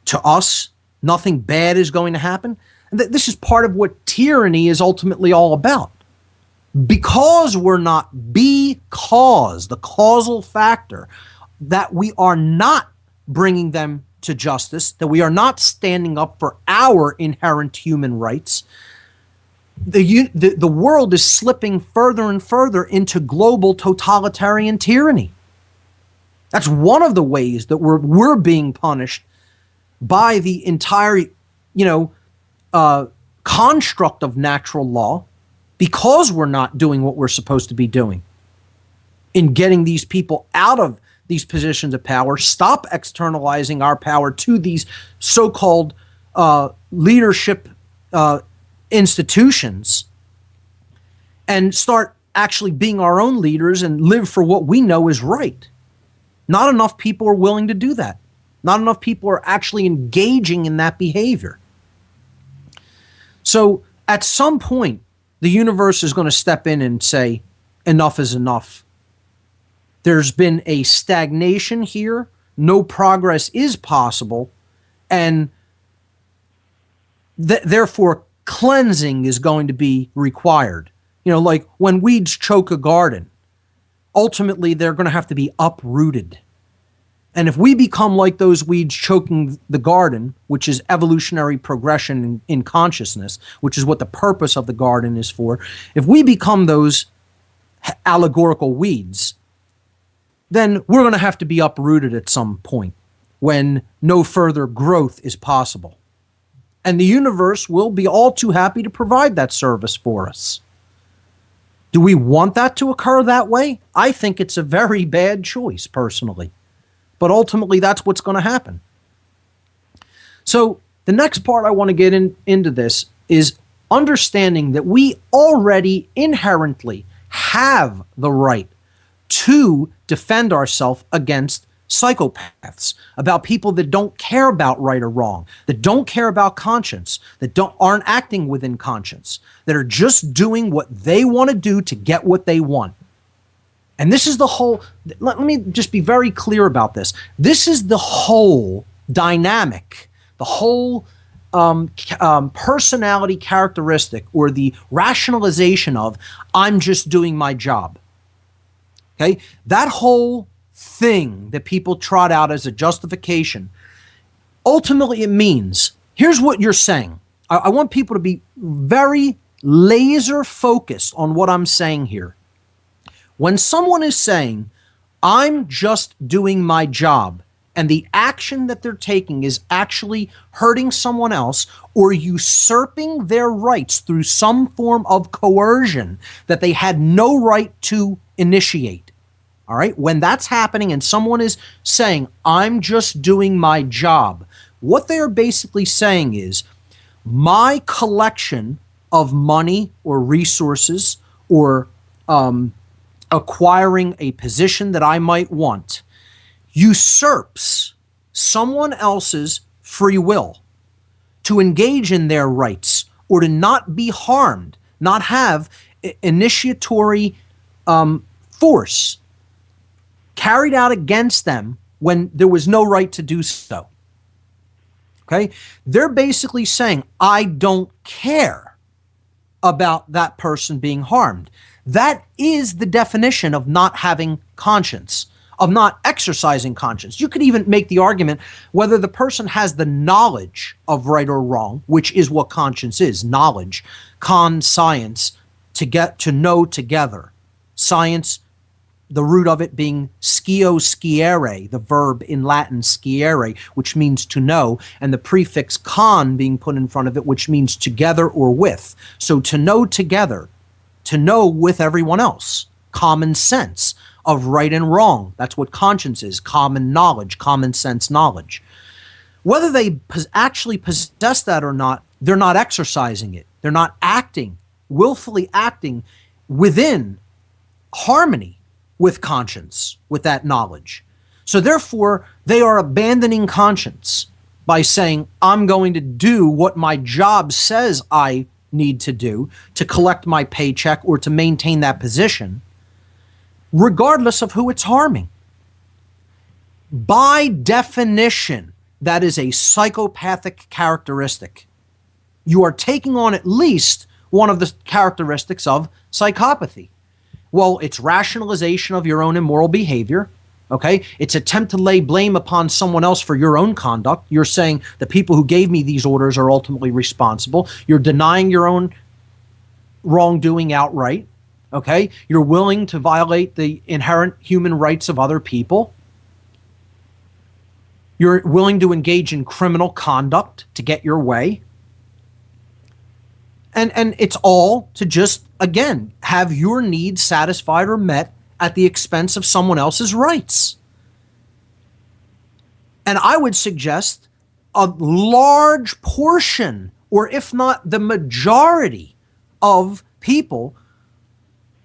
to us? Nothing bad is going to happen? And this is part of what tyranny is ultimately all about. Because the causal factor, that we are not bringing them to justice, that we are not standing up for our inherent human rights, the world is slipping further and further into global totalitarian tyranny. That's one of the ways that we're being punished by the entire, construct of natural law, because we're not doing what we're supposed to be doing in getting these people out of these positions of power, stop externalizing our power to these so-called leadership institutions, and start actually being our own leaders and live for what we know is right. Not enough people are willing to do that. Not enough people are actually engaging in that behavior. So at some point, the universe is going to step in and say, enough is enough. There's been a stagnation here. No progress is possible. And therefore, cleansing is going to be required. Like when weeds choke a garden, ultimately they're going to have to be uprooted. And if we become like those weeds choking the garden, which is evolutionary progression in consciousness, which is what the purpose of the garden is for, if we become those allegorical weeds, then we're going to have to be uprooted at some point when no further growth is possible. And the universe will be all too happy to provide that service for us. Do we want that to occur that way? I think it's a very bad choice, personally. But ultimately, that's what's going to happen. So The next part I want to get into this is understanding that we already inherently have the right to defend ourselves against psychopaths, about people that don't care about right or wrong, that don't care about conscience, that aren't acting within conscience, that are just doing what they want to do to get what they want. And this is the whole, let me just be very clear about this. This is the whole dynamic, the whole personality characteristic, or the rationalization of, I'm just doing my job. Okay? That whole thing that people trot out as a justification, ultimately it means, here's what you're saying. I want people to be very laser focused on what I'm saying here. When someone is saying, I'm just doing my job, and the action that they're taking is actually hurting someone else or usurping their rights through some form of coercion that they had no right to initiate. All right? When that's happening and someone is saying, I'm just doing my job, what they are basically saying is, my collection of money or resources or acquiring a position that I might want usurps someone else's free will to engage in their rights or to not be harmed, not have initiatory force carried out against them when there was no right to do so. Okay? They're basically saying, I don't care about that person being harmed. That is the definition of not having conscience, of not exercising conscience. You could even make the argument whether the person has the knowledge of right or wrong, which is what conscience is, knowledge, science, to get to know together. Science, the root of it being sciere, the verb in Latin sciere, which means to know, and the prefix con being put in front of it, which means together or with. So to know together, to know with everyone else, common sense of right and wrong. That's what conscience is, common knowledge, common sense knowledge. Whether they actually possess that or not, they're not exercising it. They're not acting, willfully acting within harmony with conscience, with that knowledge. So therefore, they are abandoning conscience by saying, I'm going to do what my job says I need to do to collect my paycheck or to maintain that position, regardless of who it's harming. By definition, that is a psychopathic characteristic. You are taking on at least one of the characteristics of psychopathy. Well, it's rationalization of your own immoral behavior. Okay? It's attempt to lay blame upon someone else for your own conduct. You're saying the people who gave me these orders are ultimately responsible. You're denying your own wrongdoing outright. Okay? You're willing to violate the inherent human rights of other people. You're willing to engage in criminal conduct to get your way. And it's all to just, again, have your needs satisfied or met at the expense of someone else's rights. And I would suggest a large portion, or if not the majority, of people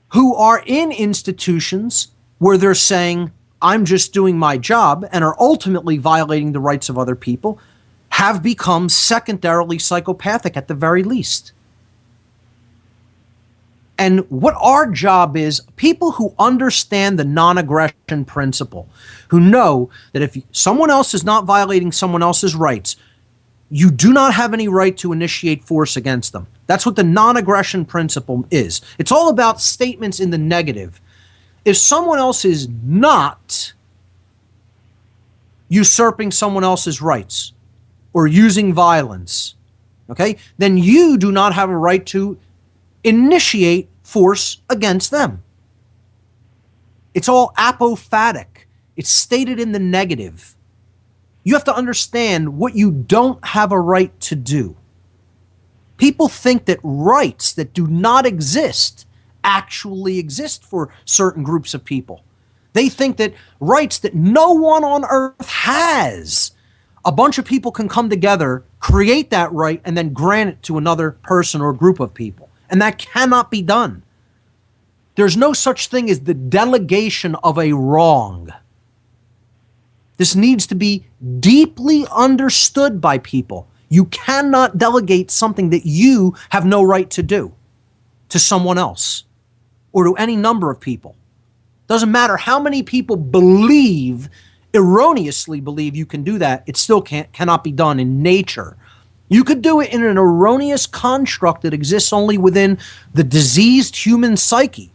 who are in institutions where they're saying, I'm just doing my job, and are ultimately violating the rights of other people, have become secondarily psychopathic at the very least. And what our job is, people who understand the non-aggression principle, who know that if someone else is not violating someone else's rights, you do not have any right to initiate force against them. That's what the non-aggression principle is. It's all about statements in the negative. If someone else is not usurping someone else's rights or using violence, okay, then you do not have a right to initiate force against them. It's all apophatic. It's stated in the negative. You have to understand what you don't have a right to do. People think that rights that do not exist actually exist for certain groups of people. They think that rights that no one on earth has a bunch of people can come together, create that right, and then grant it to another person or group of people. And that cannot be done. There's no such thing as the delegation of a wrong. This needs to be deeply understood by people. You cannot delegate something that you have no right to do to someone else or to any number of people. Doesn't matter how many people erroneously believe you can do that, it still cannot be done in nature. You could do it in an erroneous construct that exists only within the diseased human psyche,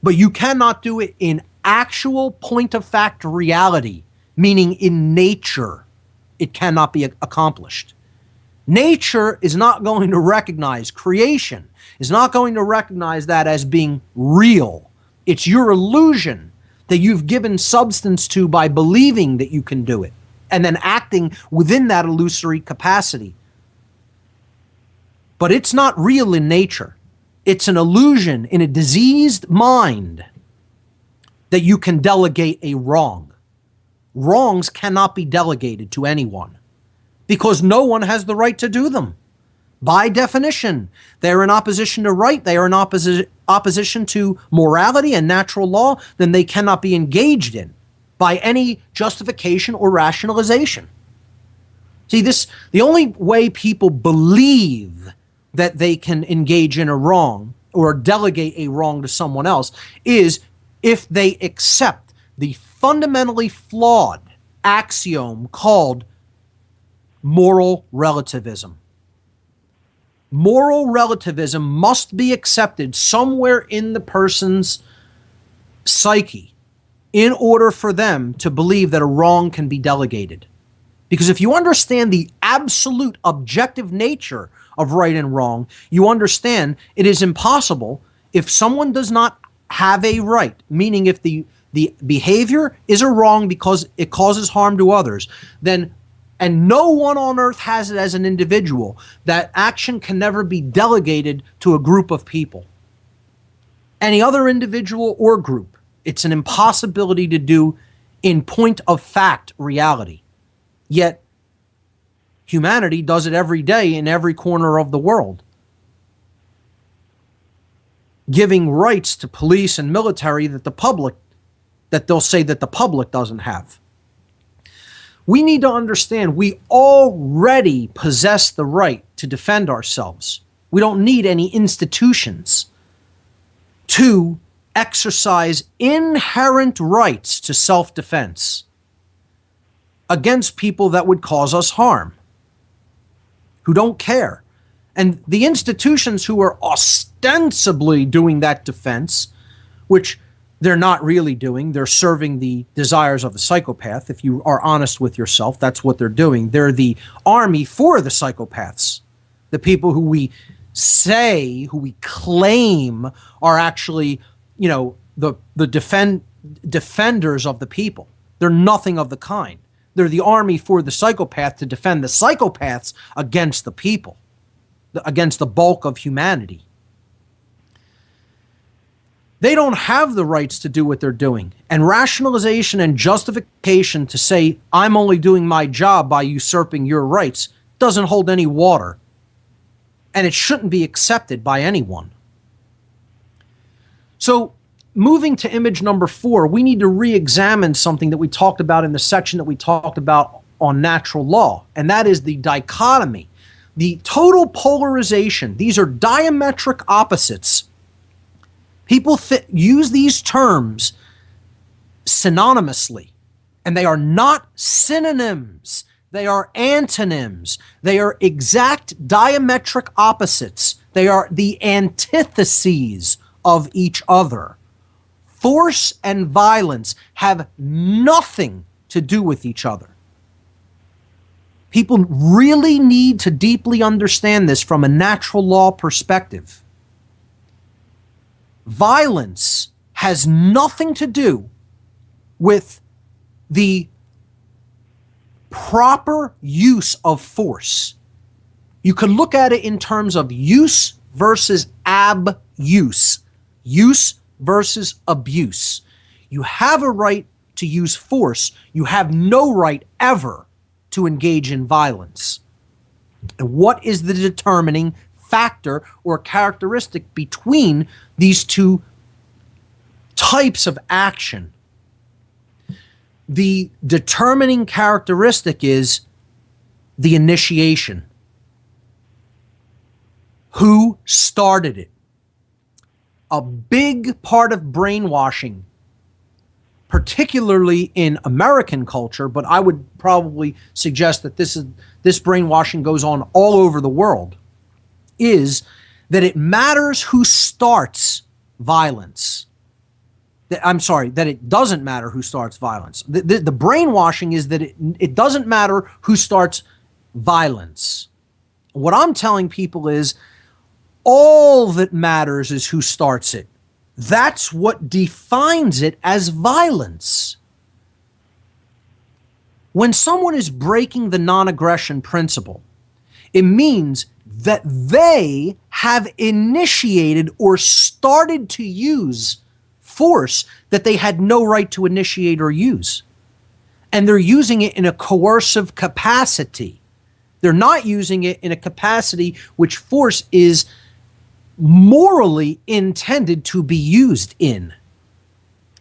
but you cannot do it in actual point of fact reality, meaning in nature. It cannot be accomplished. Nature is not going to recognize, creation is not going to recognize that as being real. It's your illusion that you've given substance to by believing that you can do it and then acting within that illusory capacity. But it's not real in nature. It's an illusion in a diseased mind that you can delegate a wrong. Wrongs cannot be delegated to anyone because no one has the right to do them. By definition, they're in opposition to right, they are in opposition to morality and natural law, then they cannot be engaged in by any justification or rationalization. See, the only way people believe that they can engage in a wrong or delegate a wrong to someone else is if they accept the fundamentally flawed axiom called moral relativism. Moral relativism must be accepted somewhere in the person's psyche in order for them to believe that a wrong can be delegated. Because if you understand the absolute objective nature of right and wrong, you understand it is impossible if someone does not have a right, meaning if the behavior is a wrong because it causes harm to others, then, and no one on earth has it as an individual, that action can never be delegated to a group of people. Any other individual or group, it's an impossibility to do in point of fact reality. Yet, humanity does it every day in every corner of the world, giving rights to police and military that they'll say that the public doesn't have. We need to understand we already possess the right to defend ourselves. We don't need any institutions to exercise inherent rights to self-defense against people that would cause us harm, who don't care. And the institutions who are ostensibly doing that defense, which they're not really doing, they're serving the desires of the psychopath. If you are honest with yourself, that's what they're doing. They're the army for the psychopaths, the people who we claim are actually, the defenders of the people. They're nothing of the kind. They're the army for the psychopath to defend the psychopaths against the people, against the bulk of humanity. They don't have the rights to do what they're doing. And rationalization and justification to say, I'm only doing my job by usurping your rights, doesn't hold any water. And it shouldn't be accepted by anyone. So, moving to image number 4, we need to re-examine something that we talked about in the section that we talked about on natural law, and that is the dichotomy, the total polarization. These are diametric opposites. People use these terms synonymously, and they are not synonyms. They are antonyms. They are exact diametric opposites. They are the antitheses of each other. Force and violence have nothing to do with each other. People really need to deeply understand this from a natural law perspective. Violence has nothing to do with the proper use of force. You could look at it in terms of use versus abuse. Use versus abuse. You have a right to use force. You have no right ever to engage in violence. And what is the determining factor or characteristic between these two types of action? The determining characteristic is the initiation. Who started it? A big part of brainwashing, particularly in American culture, but I would probably suggest that this brainwashing goes on all over the world, is that it matters who starts violence. That it doesn't matter who starts violence. The brainwashing is that it doesn't matter who starts violence. What I'm telling people is all that matters is who starts it. That's what defines it as violence. When someone is breaking the non-aggression principle, it means that they have initiated or started to use force that they had no right to initiate or use. And they're using it in a coercive capacity. They're not using it in a capacity which force is morally intended to be used in.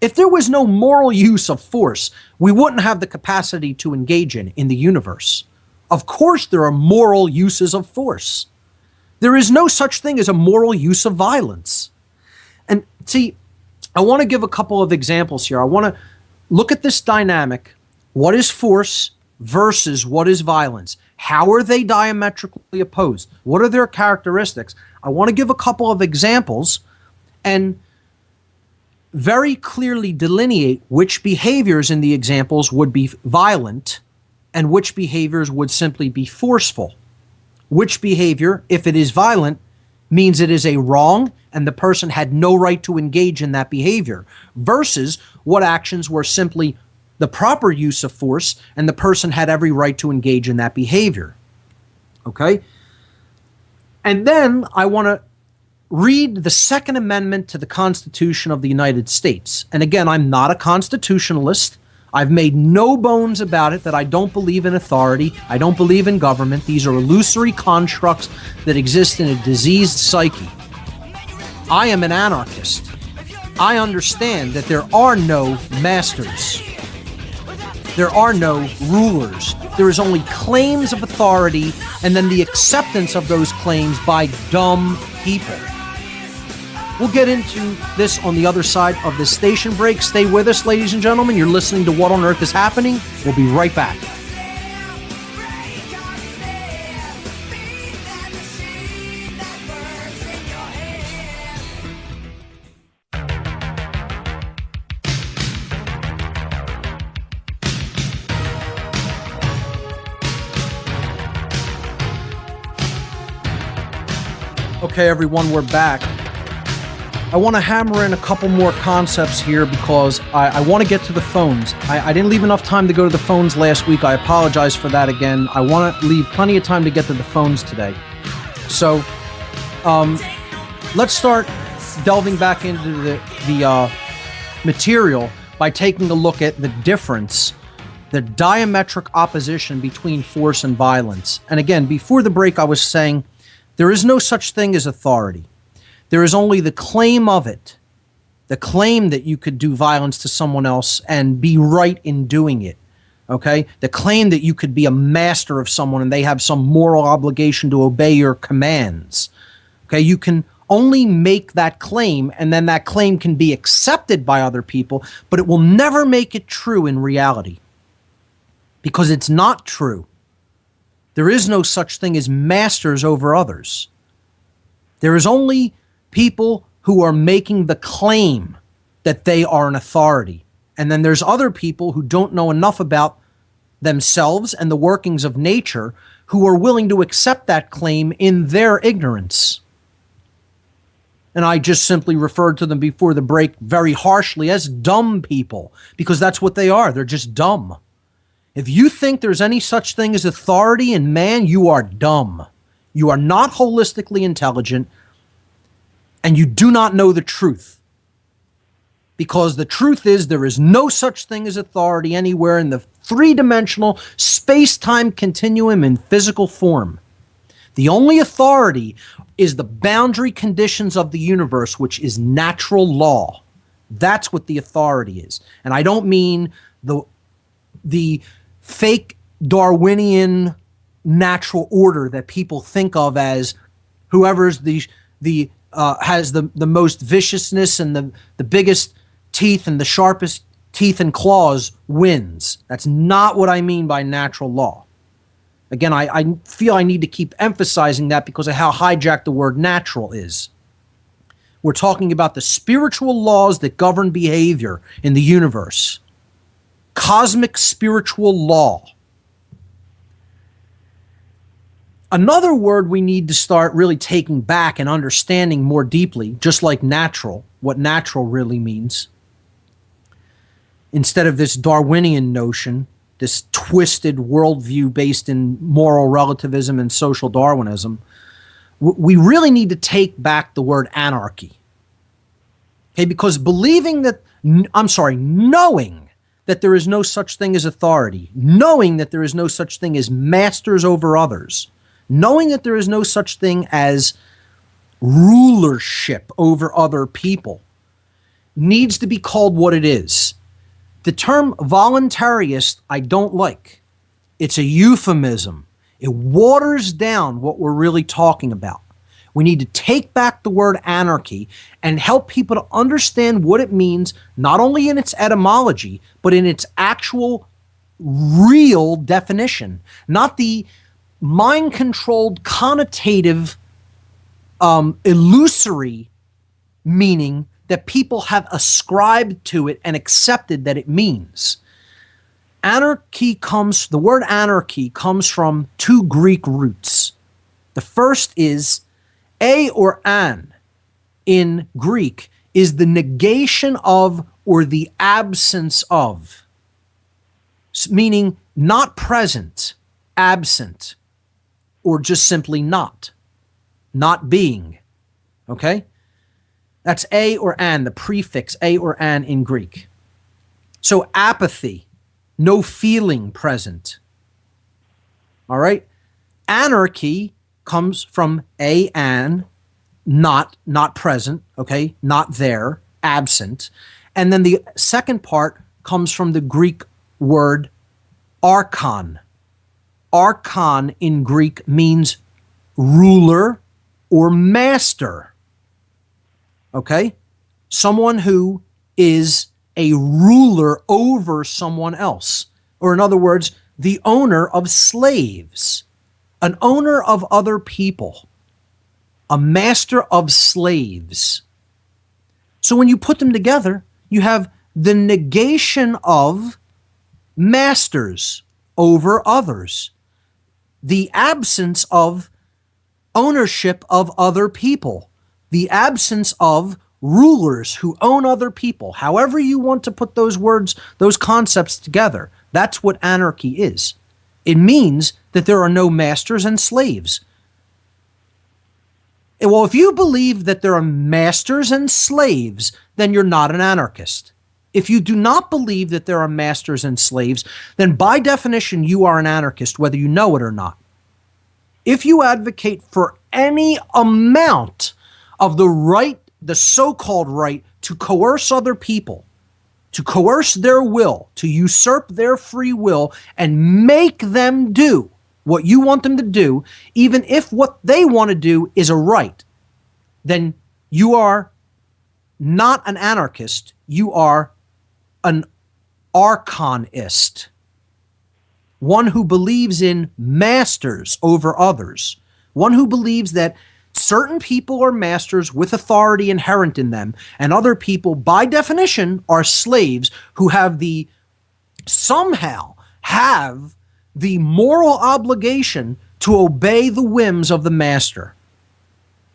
If there was no moral use of force, we wouldn't have the capacity to engage in the universe. Of course there are moral uses of force. There is no such thing as a moral use of violence. And see, I want to give a couple of examples here. I want to look at this dynamic. What is force versus what is violence? How are they diametrically opposed? What are their characteristics? I want to give a couple of examples and very clearly delineate which behaviors in the examples would be violent and which behaviors would simply be forceful. Which behavior, if it is violent, means it is a wrong and the person had no right to engage in that behavior, versus what actions were simply the proper use of force and the person had every right to engage in that behavior. Okay? And then I want to read the Second Amendment to the Constitution of the United States. And again, I'm not a constitutionalist. I've made no bones about it that I don't believe in authority. I don't believe in government. These are illusory constructs that exist in a diseased psyche. I am an anarchist. I understand that there are no masters. There are no rulers. There is only claims of authority and then the acceptance of those claims by dumb people. We'll get into this on the other side of this station break. Stay with us, ladies and gentlemen. You're listening to What on Earth is Happening. We'll be right back. Okay, everyone, we're back. I want to hammer in a couple more concepts here because I want to get to the phones. I didn't leave enough time to go to the phones last week. I apologize for that again. I want to leave plenty of time to get to the phones today. So let's start delving back into the material by taking a look at the difference, the diametric opposition between force and violence. And again, before the break, I was saying there is no such thing as authority. There is only the claim of it, the claim that you could do violence to someone else and be right in doing it, okay? The claim that you could be a master of someone and they have some moral obligation to obey your commands, okay? You can only make that claim, and then that claim can be accepted by other people, but it will never make it true in reality because it's not true. There is no such thing as masters over others. There is only people who are making the claim that they are an authority. And then there's other people who don't know enough about themselves and the workings of nature who are willing to accept that claim in their ignorance. And I just simply referred to them before the break very harshly as dumb people, because that's what they are. They're just dumb. If you think there's any such thing as authority in man, you are dumb. You are not holistically intelligent, and you do not know the truth. Because the truth is there is no such thing as authority anywhere in the three-dimensional space-time continuum in physical form. The only authority is the boundary conditions of the universe, which is natural law. That's what the authority is. And I don't mean the fake Darwinian natural order that people think of as whoever's has the most viciousness and the biggest teeth and the sharpest teeth and claws wins. That's not what I mean by natural law. Again, I feel I need to keep emphasizing that because of how hijacked the word natural is. We're talking about the spiritual laws that govern behavior in the universe. Cosmic spiritual law. Another word we need to start really taking back and understanding more deeply, just like natural, what natural really means, instead of this Darwinian notion, this twisted worldview based in moral relativism and social Darwinism, we really need to take back the word anarchy. Okay, because knowing that there is no such thing as authority, knowing that there is no such thing as masters over others, knowing that there is no such thing as rulership over other people, needs to be called what it is. The term voluntarist I don't like. It's a euphemism. It waters down what we're really talking about. We need to take back the word anarchy and help people to understand what it means, not only in its etymology, but in its actual real definition, not the mind-controlled, connotative, illusory meaning that people have ascribed to it and accepted that it means. The word anarchy comes from two Greek roots. The first is a or an in Greek is the negation of or the absence of, meaning not present, absent, or just simply not being. Okay? That's a or an, the prefix a or an in Greek. So apathy, no feeling present. All right? Anarchy comes from an, not present, okay? Not there, absent. And then the second part comes from the Greek word archon. Archon in Greek means ruler or master. Okay? Someone who is a ruler over someone else. Or in other words, the owner of slaves. An owner of other people. A master of slaves. So when you put them together, you have the negation of masters over others. The absence of ownership of other people. The absence of rulers who own other people. However you want to put those words, those concepts together, that's what anarchy is. It means that there are no masters and slaves. Well, if you believe that there are masters and slaves, then you're not an anarchist. If you do not believe that there are masters and slaves, then by definition you are an anarchist, whether you know it or not. If you advocate for any amount of the right, the so-called right to coerce other people, to coerce their will, to usurp their free will, and make them do what you want them to do, even if what they want to do is a right, then you are not an anarchist, you are an archonist. One who believes in masters over others. One who believes that certain people are masters with authority inherent in them, and other people, by definition, are slaves who somehow have the moral obligation to obey the whims of the master.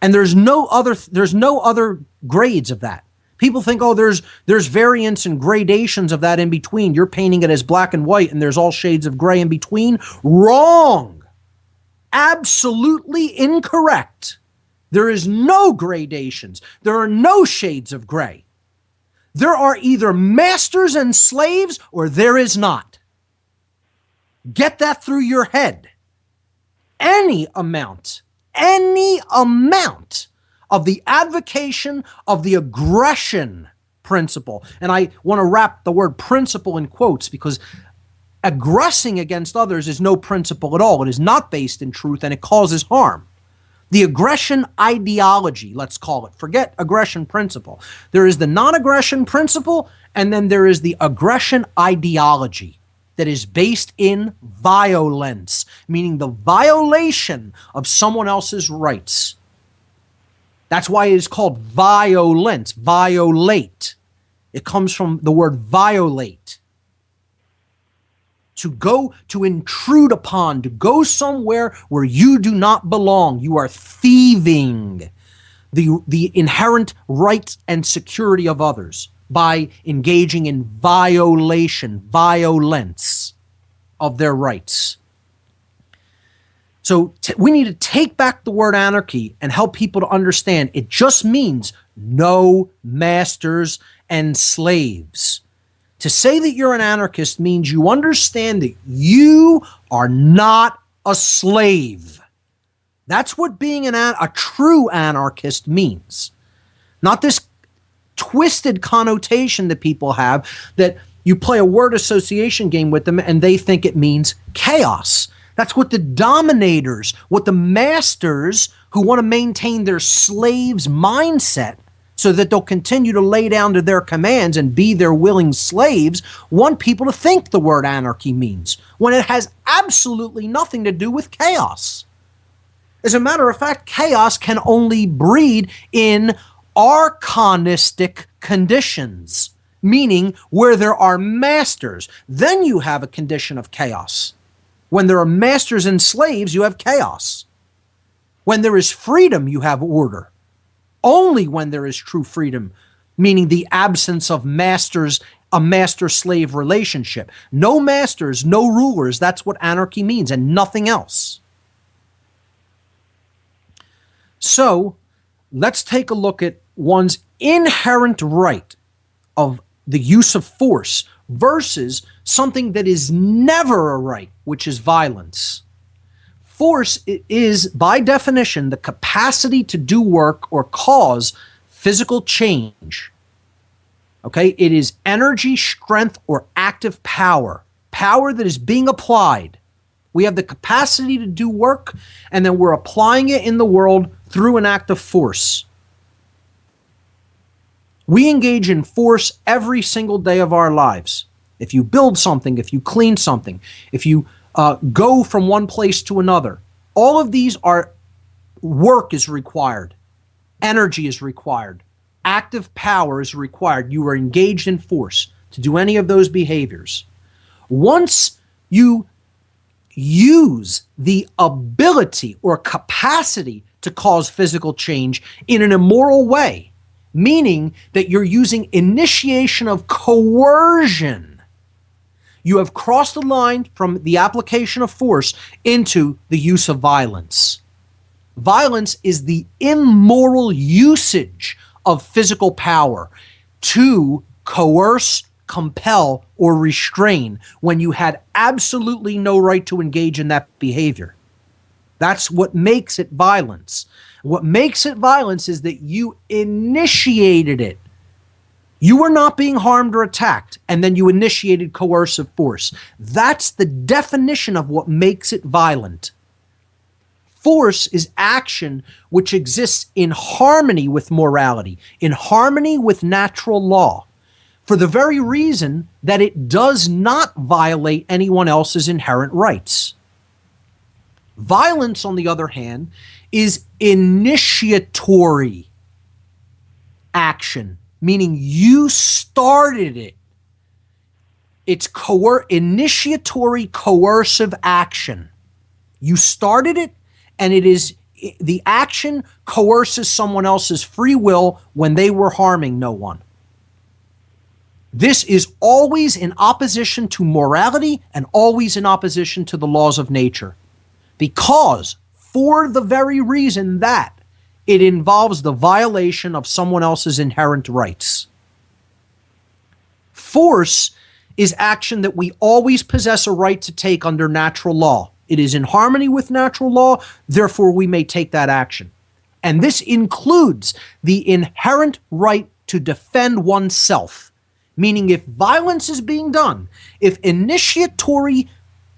And there's no other grades of that. People think, oh, there's variants and gradations of that in between. You're painting it as black and white, and there's all shades of gray in between. Wrong. Absolutely incorrect. There is no gradations. There are no shades of gray. There are either masters and slaves, or there is not. Get that through your head. Any amount of the advocation of the aggression principle, and I want to wrap the word principle in quotes because aggressing against others is no principle at all. It is not based in truth and it causes harm. The aggression ideology, let's call it. Forget aggression principle. There is the non-aggression principle, and then there is the aggression ideology that is based in violence, meaning the violation of someone else's rights. That's why it is called violence, violate. It comes from the word violate. To go, to intrude upon, to go somewhere where you do not belong. You are thieving the inherent rights and security of others by engaging in violation, violence of their rights. So we need to take back the word anarchy and help people to understand it just means no masters and slaves. To say that you're an anarchist means you understand that you are not a slave. That's what being a true anarchist means. Not this twisted connotation that people have that you play a word association game with them and they think it means chaos. That's what the dominators, what the masters who want to maintain their slaves' mindset so that they'll continue to lay down to their commands and be their willing slaves, want people to think the word anarchy means, when it has absolutely nothing to do with chaos. As a matter of fact, chaos can only breed in archonistic conditions, meaning where there are masters. Then you have a condition of chaos. When there are masters and slaves, you have chaos. When there is freedom, you have order. Only when there is true freedom, meaning the absence of masters, a master-slave relationship. No masters, no rulers. That's what anarchy means and nothing else. So let's take a look at one's inherent right of the use of force versus something that is never a right, which is violence. Force is, by definition, the capacity to do work or cause physical change. Okay? It is energy, strength, or active power. Power that is being applied. We have the capacity to do work, and then we're applying it in the world through an act of force. We engage in force every single day of our lives. If you build something, if you clean something, if you go from one place to another, all of these are, work is required, energy is required, active power is required. You are engaged in force to do any of those behaviors. Once you use the ability or capacity to cause physical change in an immoral way, meaning that you're using initiation of coercion, you have crossed the line from the application of force into the use of violence. Violence is the immoral usage of physical power to coerce, compel, or restrain when you had absolutely no right to engage in that behavior. That's what makes it violence. What makes it violence is that you initiated it. You were not being harmed or attacked, and then you initiated coercive force. That's the definition of what makes it violent. Force is action which exists in harmony with morality, in harmony with natural law, for the very reason that it does not violate anyone else's inherent rights. Violence, on the other hand, is initiatory action, meaning you started it. It's initiatory coercive action. You started it, and it is the action coerces someone else's free will when they were harming no one. This is always in opposition to morality and always in opposition to the laws of nature, because for the very reason that it involves the violation of someone else's inherent rights. Force is action that we always possess a right to take under natural law. It is in harmony with natural law, therefore we may take that action. And this includes the inherent right to defend oneself, meaning if violence is being done, if initiatory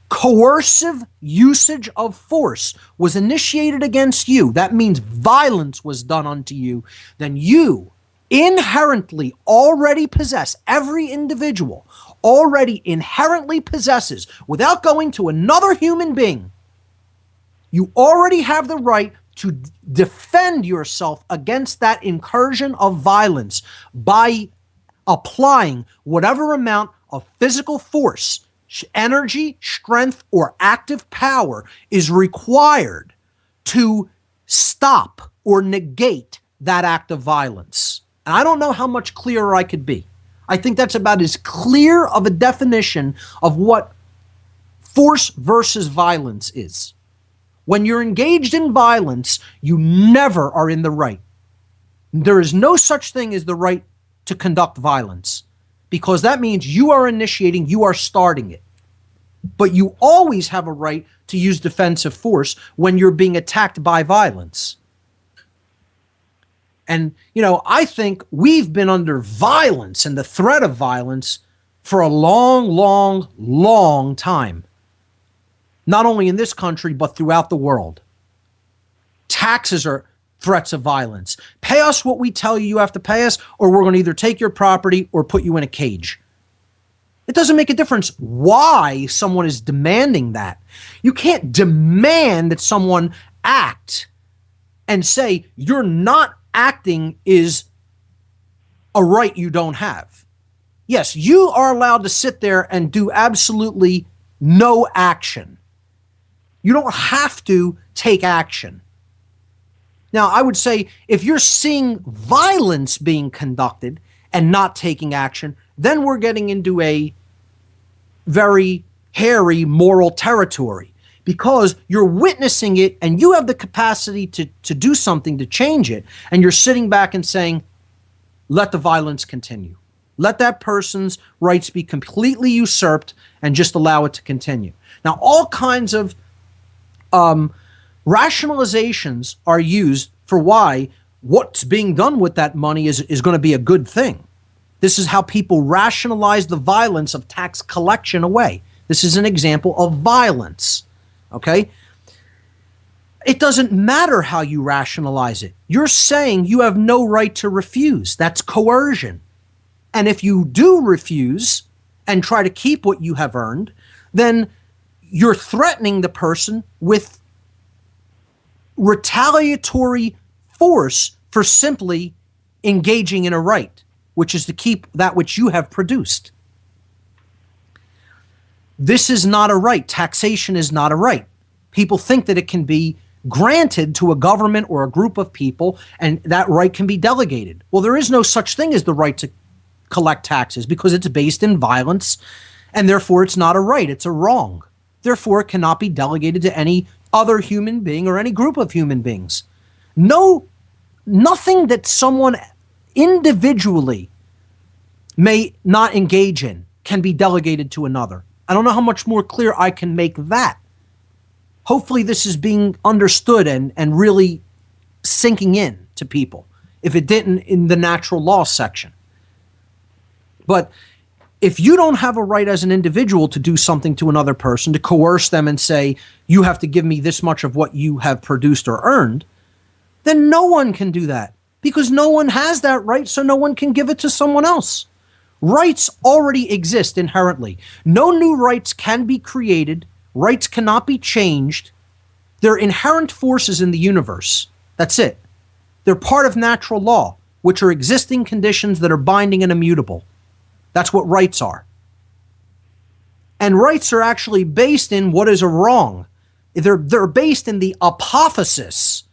coercive usage of force was initiated against you, that means violence was done unto you, then you inherently already possess, every individual already inherently possesses, without going to another human being, you already have the right to defend yourself against that incursion of violence by applying whatever amount of physical force, energy, strength, or active power is required to stop or negate that act of violence. And I don't know how much clearer I could be. I think that's about as clear of a definition of what force versus violence is. When you're engaged in violence, you never are in the right. There is no such thing as the right to conduct violence, because that means you are initiating, you are starting it. But you always have a right to use defensive force when you're being attacked by violence. And, I think we've been under violence and the threat of violence for a long, long, long time. Not only in this country, but throughout the world. Taxes are threats of violence. Pay us what we tell you have to pay us, or we're going to either take your property or put you in a cage. It doesn't make a difference why someone is demanding that. You can't demand that someone act and say you're not acting is a right you don't have. Yes, you are allowed to sit there and do absolutely no action. You don't have to take action. Now, I would say if you're seeing violence being conducted and not taking action, then we're getting into a very hairy moral territory, because you're witnessing it and you have the capacity to do something to change it, and you're sitting back and saying, let the violence continue. Let that person's rights be completely usurped and just allow it to continue. Now, all kinds of rationalizations are used for why what's being done with that money is going to be a good thing. This is how people rationalize the violence of tax collection away. This is an example of violence, okay? It doesn't matter how you rationalize it. You're saying you have no right to refuse. That's coercion. And if you do refuse and try to keep what you have earned, then you're threatening the person with retaliatory force for simply engaging in a right, which is to keep that which you have produced. This is not a right. Taxation is not a right. People think that it can be granted to a government or a group of people, and that right can be delegated. Well, there is no such thing as the right to collect taxes, because it's based in violence, and therefore it's not a right, it's a wrong. Therefore, it cannot be delegated to any other human being or any group of human beings. Nothing that someone individually may not engage in can be delegated to another. I don't know how much more clear I can make that. Hopefully this is being understood and really sinking in to people, if it didn't in the natural law section. But if you don't have a right as an individual to do something to another person, to coerce them and say, you have to give me this much of what you have produced or earned, then no one can do that, because no one has that right, so no one can give it to someone else. Rights already exist inherently. No new rights can be created. Rights cannot be changed. They're inherent forces in the universe. That's it. They're part of natural law, which are existing conditions that are binding and immutable. That's what rights are. And rights are actually based in what is a wrong. They're based in the apophysis.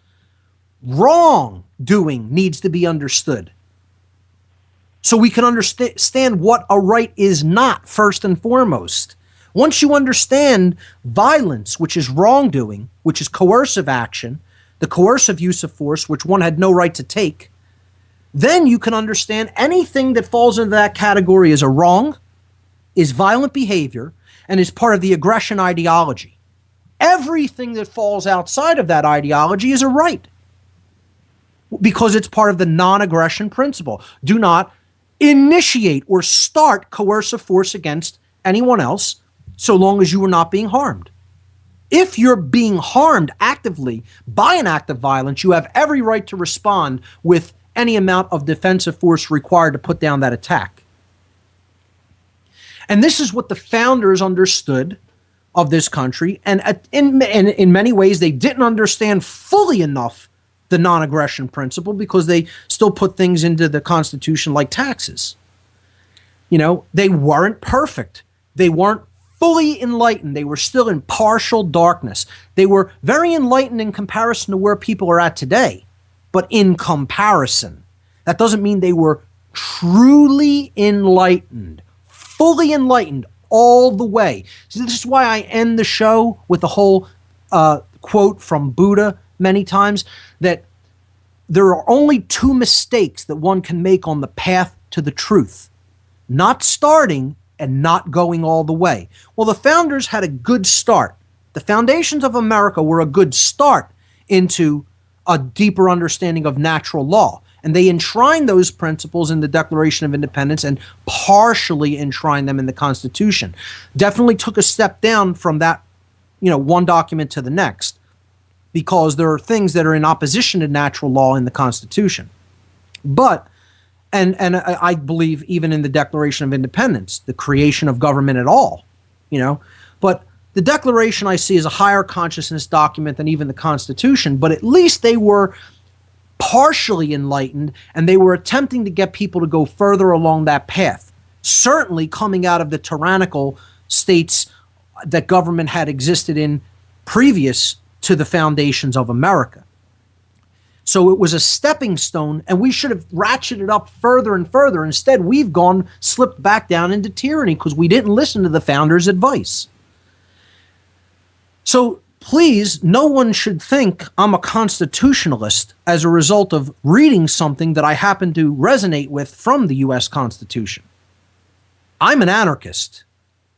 Wrongdoing needs to be understood, so we can understand what a right is not, first and foremost. Once you understand violence, which is wrongdoing, which is coercive action, the coercive use of force, which one had no right to take, then you can understand anything that falls into that category as a wrong, is violent behavior and is part of the aggression ideology. Everything that falls outside of that ideology is a right because it's part of the non-aggression principle. Do not initiate or start coercive force against anyone else so long as you are not being harmed. If you're being harmed actively by an act of violence, you have every right to respond with any amount of defensive force required to put down that attack. And this is what the founders understood of this country. And in many ways, they didn't understand fully enough the non-aggression principle because they still put things into the Constitution like taxes. You know, they weren't perfect. They weren't fully enlightened. They were still in partial darkness. They were very enlightened in comparison to where people are at today, but in comparison. That doesn't mean they were truly enlightened, fully enlightened all the way. So this is why I end the show with the whole quote from Buddha many times, that there are only two mistakes that one can make on the path to the truth: not starting and not going all the way. Well, the founders had a good start. The foundations of America were a good start into a deeper understanding of natural law. And they enshrined those principles in the Declaration of Independence and partially enshrined them in the Constitution. Definitely took a step down from that, one document to the next, because there are things that are in opposition to natural law in the Constitution. But And I believe even in the Declaration of Independence, the creation of government at all, But the Declaration I see as a higher consciousness document than even the Constitution, but at least they were partially enlightened and they were attempting to get people to go further along that path. Certainly coming out of the tyrannical states that government had existed in previous to the foundations of America. So it was a stepping stone, and we should have ratcheted up further and further. Instead, we've slipped back down into tyranny because we didn't listen to the founders' advice. So please, no one should think I'm a constitutionalist as a result of reading something that I happen to resonate with from the U.S. Constitution. I'm an anarchist.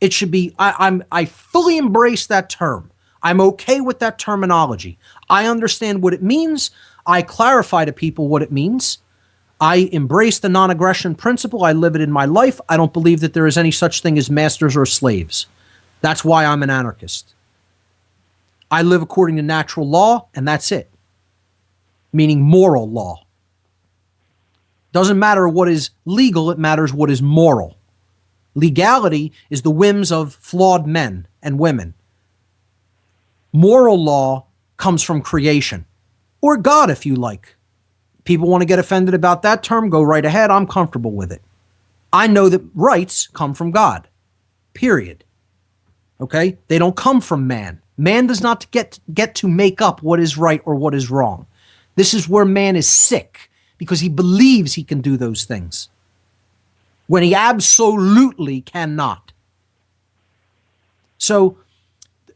It should be, I fully embrace that term. I'm okay with that terminology. I understand what it means. I clarify to people what it means. I embrace the non-aggression principle. I live it in my life. I don't believe that there is any such thing as masters or slaves. That's why I'm an anarchist. I live according to natural law, and that's it. Meaning moral law. Doesn't matter what is legal, it matters what is moral. Legality is the whims of flawed men and women. Moral law comes from creation. Or God, if you like. People want to get offended about that term, go right ahead. I'm comfortable with it. I know that rights come from God. Period. Okay? They don't come from man. Man does not get to make up what is right or what is wrong. This is where man is sick, because he believes he can do those things when he absolutely cannot. So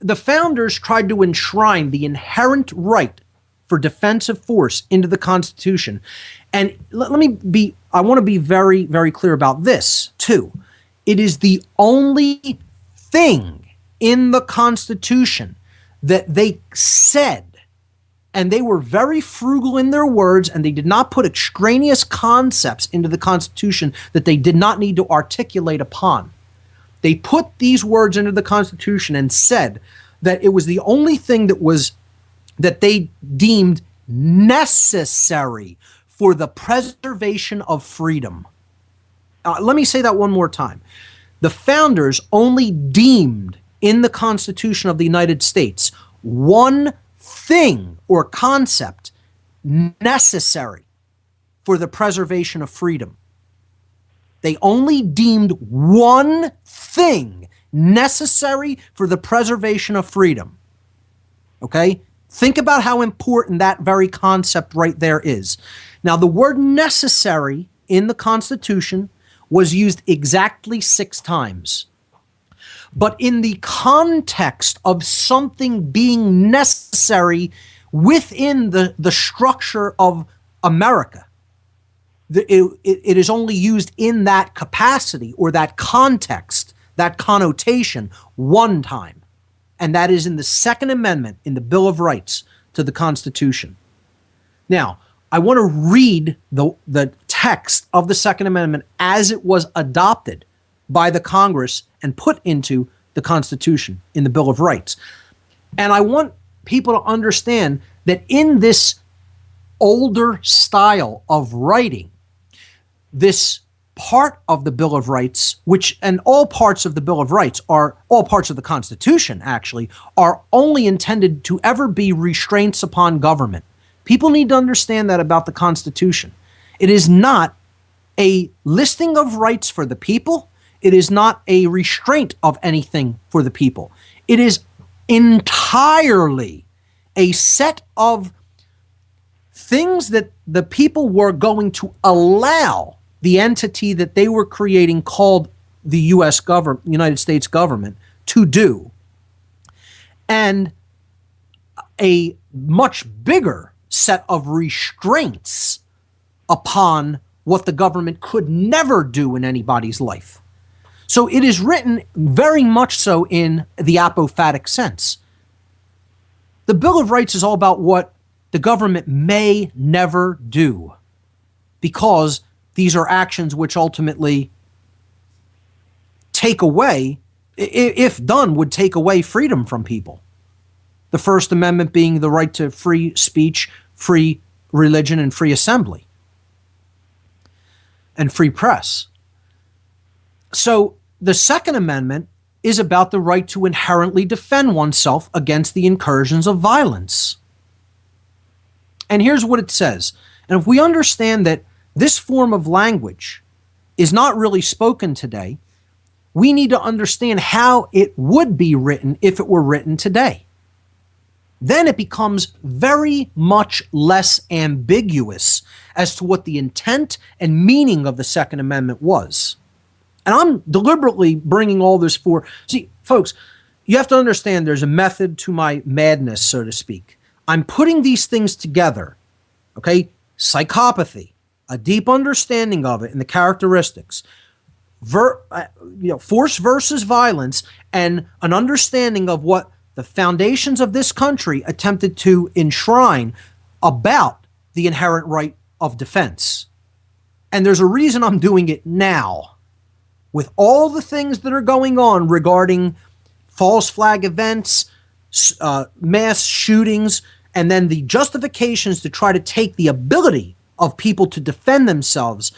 the founders tried to enshrine the inherent right for defensive force into the Constitution. And I want to be very, very clear about this too. It is the only thing in the Constitution that they said, and they were very frugal in their words, and they did not put extraneous concepts into the Constitution that they did not need to articulate upon. They put these words into the Constitution and said that it was the only thing that they deemed necessary for the preservation of freedom. Let me say that one more time. The founders only deemed in the Constitution of the United States one thing or concept necessary for the preservation of freedom. They only deemed one thing necessary for the preservation of freedom. Okay? Think about how important that very concept right there is. Now, the word necessary in the Constitution was used exactly 6 times. But in the context of something being necessary within the structure of America, it is only used in that capacity or that context. that connotation one time, and that is in the Second Amendment in the Bill of Rights to the Constitution. Now, I want to read the text of the Second Amendment as it was adopted by the Congress and put into the Constitution in the Bill of Rights. And I want people to understand that in this older style of writing, this part of the Bill of Rights, and all parts of the Bill of Rights are, all parts of the Constitution actually, are only intended to ever be restraints upon government. People need to understand that about the Constitution. It is not a listing of rights for the people. It is not a restraint of anything for the people. It is entirely a set of things that the people were going to allow the entity that they were creating, called the U.S. government, United States government, to do. And a much bigger set of restraints upon what the government could never do in anybody's life. So it is written very much so in the apophatic sense. The Bill of Rights is all about what the government may never do, because these are actions which ultimately take away, if done, would take away freedom from people. The First Amendment being the right to free speech, free religion, and free assembly, and free press. So the Second Amendment is about the right to inherently defend oneself against the incursions of violence. And here's what it says. And if we understand that this form of language is not really spoken today, we need to understand how it would be written if it were written today. Then it becomes very much less ambiguous as to what the intent and meaning of the Second Amendment was. And I'm deliberately bringing all this for, see, folks, you have to understand there's a method to my madness, so to speak. I'm putting these things together, okay? Psychopathy, a deep understanding of it and the characteristics, force versus violence, and an understanding of what the foundations of this country attempted to enshrine about the inherent right of defense. And there's a reason I'm doing it now. With all the things that are going on regarding false flag events, mass shootings, and then the justifications to try to take the ability of people to defend themselves,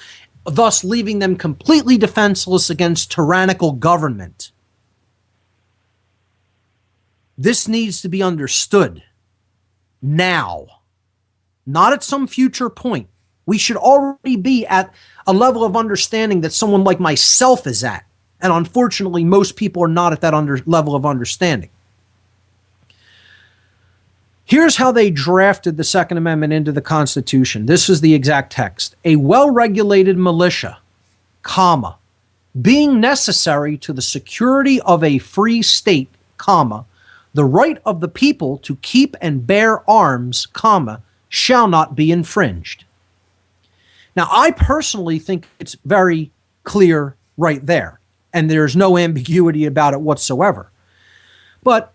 thus leaving them completely defenseless against tyrannical government. This needs to be understood now, not at some future point. We should already be at a level of understanding that someone like myself is at. And unfortunately, most people are not at that level of understanding. Here's how they drafted the Second Amendment into the Constitution. This is the exact text. A well-regulated militia, comma, being necessary to the security of a free state, comma, the right of the people to keep and bear arms, comma, shall not be infringed. Now, I personally think it's very clear right there, and there's no ambiguity about it whatsoever. But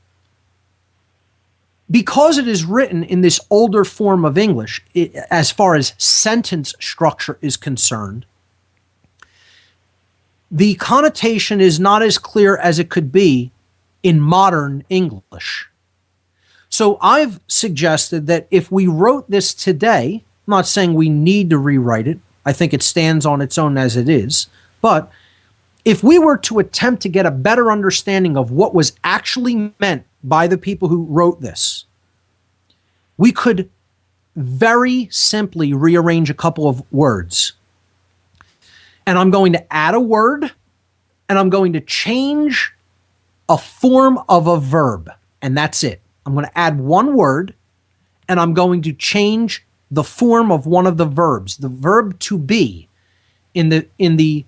because it is written in this older form of English, as far as sentence structure is concerned, the connotation is not as clear as it could be in modern English. So I've suggested that if we wrote this today, I'm not saying we need to rewrite it. I think it stands on its own as it is. But if we were to attempt to get a better understanding of what was actually meant by the people who wrote this, we could very simply rearrange a couple of words. And I'm going to add a word, and I'm going to change a form of a verb, and that's it. I'm going to add one word, and I'm going to change the form of one of the verbs, the verb to be, in the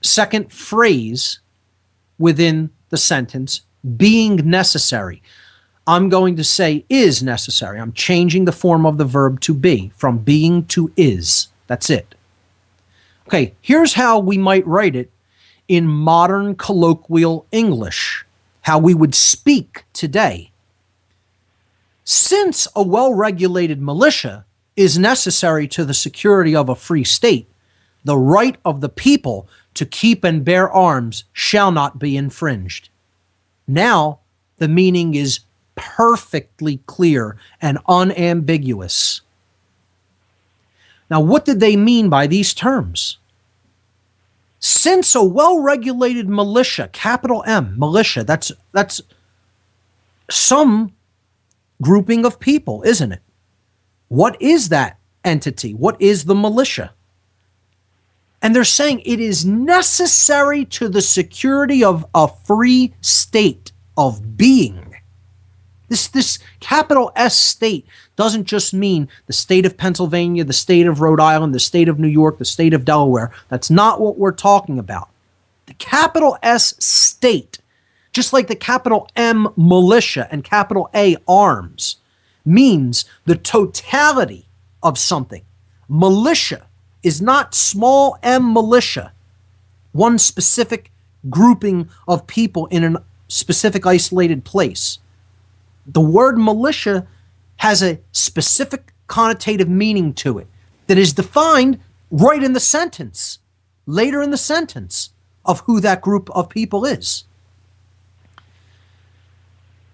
second phrase within the sentence, being necessary. I'm going to say is necessary. I'm changing the form of the verb to be from being to is. That's it. Okay, here's how we might write it in modern colloquial English, how we would speak today. Since a well-regulated militia is necessary to the security of a free state, the right of the people to keep and bear arms shall not be infringed. Now, the meaning is perfectly clear and unambiguous. Now, what did they mean by these terms? Since a well-regulated militia, capital M, militia, that's some grouping of people, isn't it? What is that entity? What is the militia? And they're saying it is necessary to the security of a free state of being. This capital S state doesn't just mean the state of Pennsylvania, the state of Rhode Island, the state of New York, the state of Delaware. That's not what we're talking about. The capital S state, just like the capital M militia and capital A arms, means the totality of something. Militia is not small m militia, one specific grouping of people in a specific isolated place. The word militia has a specific connotative meaning to it that is defined right in the sentence, later in the sentence, of who that group of people is.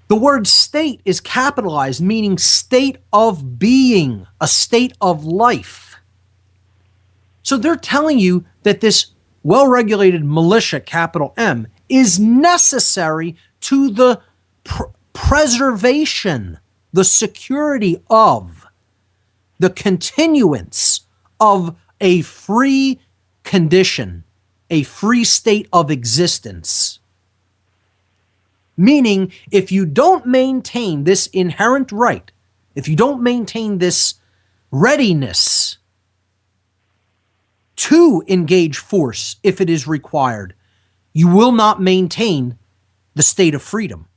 The word state is capitalized, meaning state of being, a state of life. So they're telling you that this well-regulated militia, capital M, is necessary to the preservation, the security of, the continuance of a free condition, a free state of existence. Meaning, if you don't maintain this inherent right, if you don't maintain this readiness to engage force if it is required, you will not maintain the state of freedom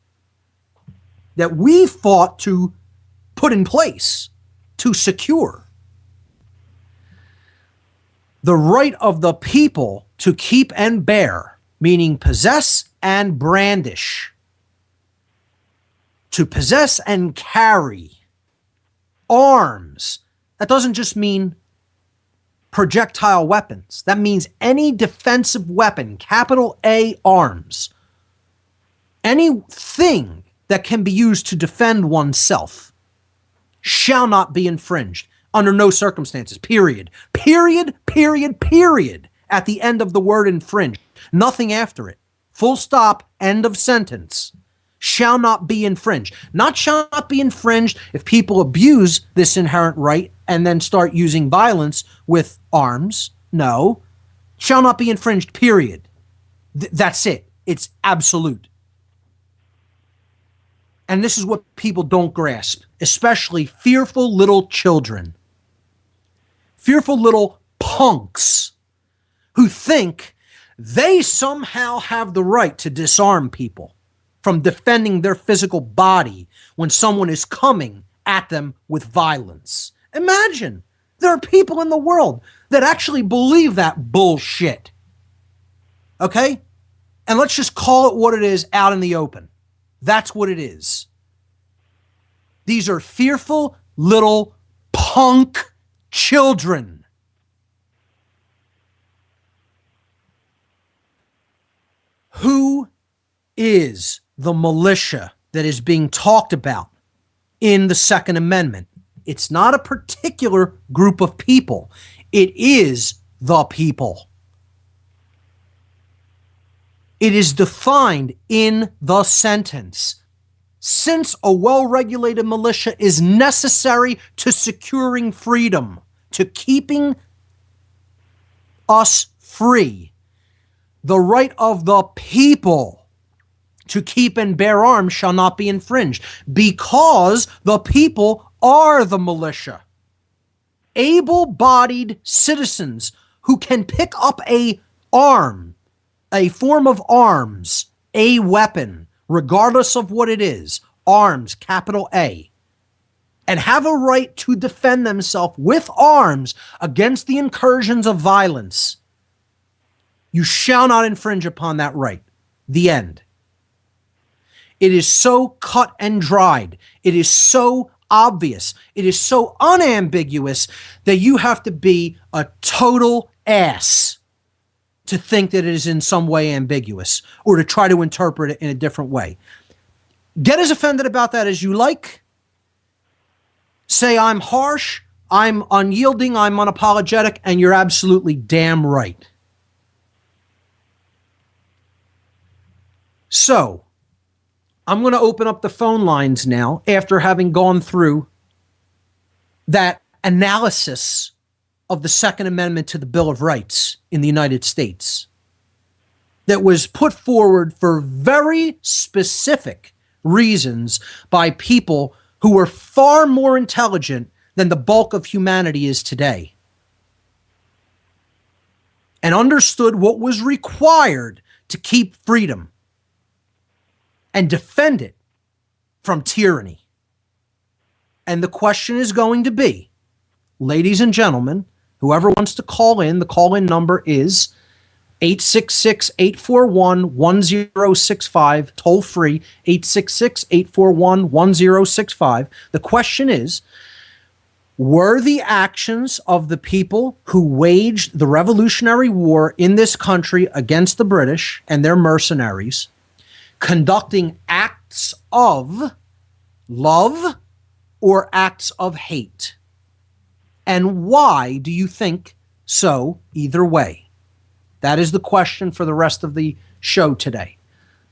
that we fought to put in place, to secure. The right of the people to keep and bear, meaning possess and brandish, to possess and carry arms. That doesn't just mean projectile weapons. That means any defensive weapon, capital A arms. Anything that can be used to defend oneself shall not be infringed under no circumstances, period. Period, period, period. At the end of the word infringe. Nothing after it. Full stop, end of sentence. Shall not be infringed. Not shall not be infringed if people abuse this inherent right and then start using violence with arms. No. Shall not be infringed, period. That's it. It's absolute. And this is what people don't grasp, especially fearful little children. Fearful little punks who think they somehow have the right to disarm people from defending their physical body when someone is coming at them with violence. Imagine, there are people in the world that actually believe that bullshit. Okay? And let's just call it what it is out in the open. That's what it is. These are fearful little punk children. Who is the militia that is being talked about in the Second Amendment? It's not a particular group of people. It is the people. It is defined in the sentence. Since a well-regulated militia is necessary to securing freedom, to keeping us free, the right of the people to keep and bear arms shall not be infringed, because the people are the militia. Able-bodied citizens who can pick up a arm, a form of arms, a weapon, regardless of what it is, arms, capital A, and have a right to defend themselves with arms against the incursions of violence. You shall not infringe upon that right. The end. It is so cut and dried. It is so obvious. It is so unambiguous that you have to be a total ass to think that it is in some way ambiguous or to try to interpret it in a different way. Get as offended about that as you like. Say I'm harsh, I'm unyielding, I'm unapologetic, and you're absolutely damn right. So, I'm going to open up the phone lines now after having gone through that analysis of the Second Amendment to the Bill of Rights in the United States that was put forward for very specific reasons by people who were far more intelligent than the bulk of humanity is today and understood what was required to keep freedom and defend it from tyranny. And the question is going to be, ladies and gentlemen, whoever wants to call in, the call-in number is 866-841-1065, toll free, 866-841-1065. The question is, were the actions of the people who waged the Revolutionary War in this country against the British and their mercenaries conducting acts of love or acts of hate? And why do you think so either way? That is the question for the rest of the show today.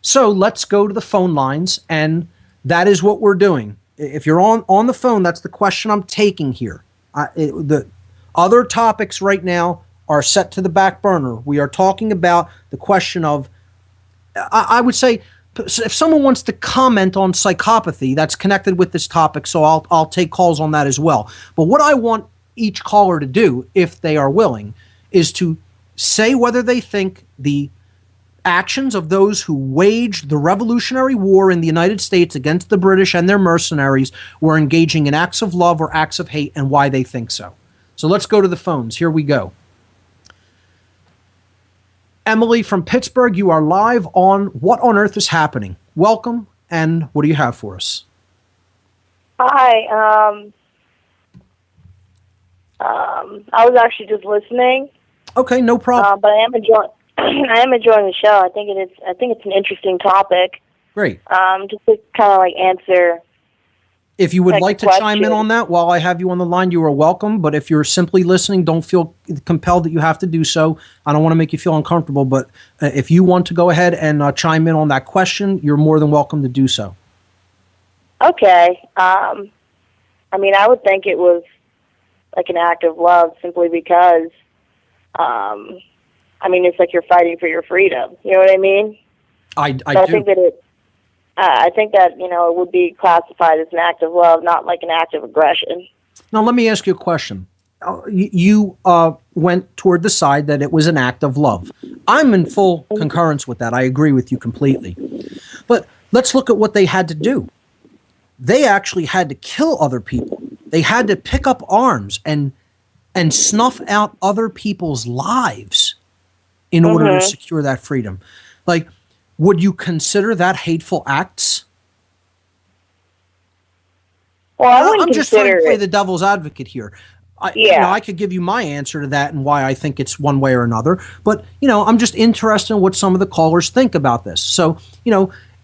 So let's go to the phone lines, and that is what we're doing. If you're on the phone, that's the question I'm taking here. The other topics right now are set to the back burner. We are talking about the question of, I would say, if someone wants to comment on psychopathy, that's connected with this topic, so I'll take calls on that as well. But what I want each caller to do, if they are willing, is to say whether they think the actions of those who waged the Revolutionary War in the United States against the British and their mercenaries were engaging in acts of love or acts of hate, and why they think so. So let's go to the phones. Here we go. Emily from Pittsburgh, you are live on What on Earth is Happening. Welcome, and what do you have for us? Hi. I was actually just listening. Okay, no problem. But I am enjoying. I am enjoying the show. I think it's an interesting topic. Great. Just to kind of like answer. If you would like to chime in on that while I have you on the line, you are welcome. But if you're simply listening, don't feel compelled that you have to do so. I don't want to make you feel uncomfortable. But if you want to go ahead and chime in on that question, you're more than welcome to do so. Okay. I mean, I would think it was like an act of love simply because, I mean, it's like you're fighting for your freedom. You know what I mean? I do. I think that, it would be classified as an act of love, not like an act of aggression. Now, let me ask you a question. You went toward the side that it was an act of love. I'm in full concurrence with that. I agree with you completely. But let's look at what they had to do. They actually had to kill other people. They had to pick up arms and snuff out other people's lives in order to secure that freedom. Like, would you consider that hateful acts? Well, I'm just trying to play the devil's advocate here. I could give you my answer to that and why I think it's one way or another. But, I'm just interested in what some of the callers think about this. So,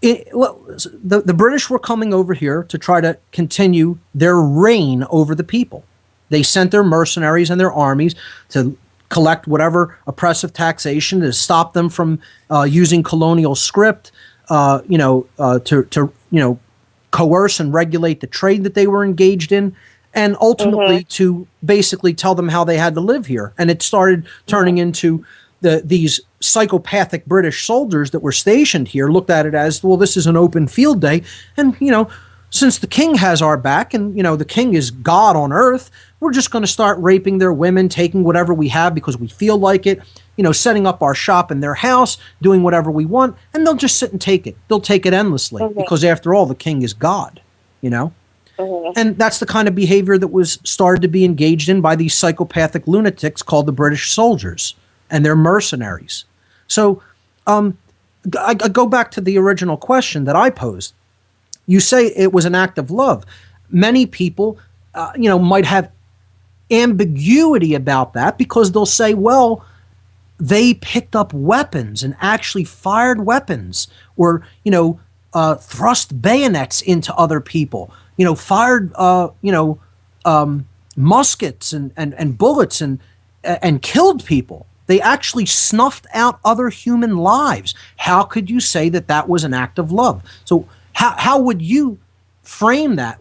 the British were coming over here to try to continue their reign over the people. They sent their mercenaries and their armies to collect whatever oppressive taxation to stop them from using colonial script, to coerce and regulate the trade that they were engaged in, and ultimately to basically tell them how they had to live here. And it started turning into these psychopathic British soldiers that were stationed here looked at it as, well, this is an open field day. And, since the king has our back and, the king is God on earth, we're just going to start raping their women, taking whatever we have because we feel like it, setting up our shop in their house, doing whatever we want, and they'll just sit and take it. They'll take it endlessly because, after all, the king is God, And that's the kind of behavior that was started to be engaged in by these psychopathic lunatics called the British soldiers and their mercenaries. So I go back to the original question that I posed. You say it was an act of love. Many people, might have ambiguity about that because they'll say, well, they picked up weapons and actually fired weapons, or thrust bayonets into other people, fired muskets and bullets and killed people. They actually snuffed out other human lives. How could you say that that was an act of love? So how would you frame that?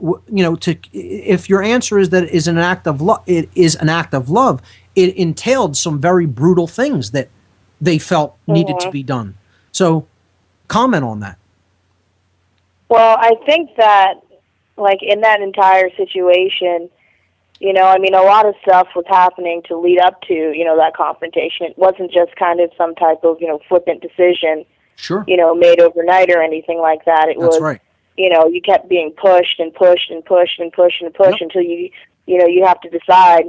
If your answer is that it is an act of love, it is an act of love. It entailed some very brutal things that they felt needed to be done. So, comment on that. Well, I think that, like, in that entire situation, a lot of stuff was happening to lead up to, that confrontation. It wasn't just kind of some type of, flippant decision, Sure. Made overnight or anything like that. That's right. You kept being pushed and pushed and pushed and pushed and pushed until you have to decide,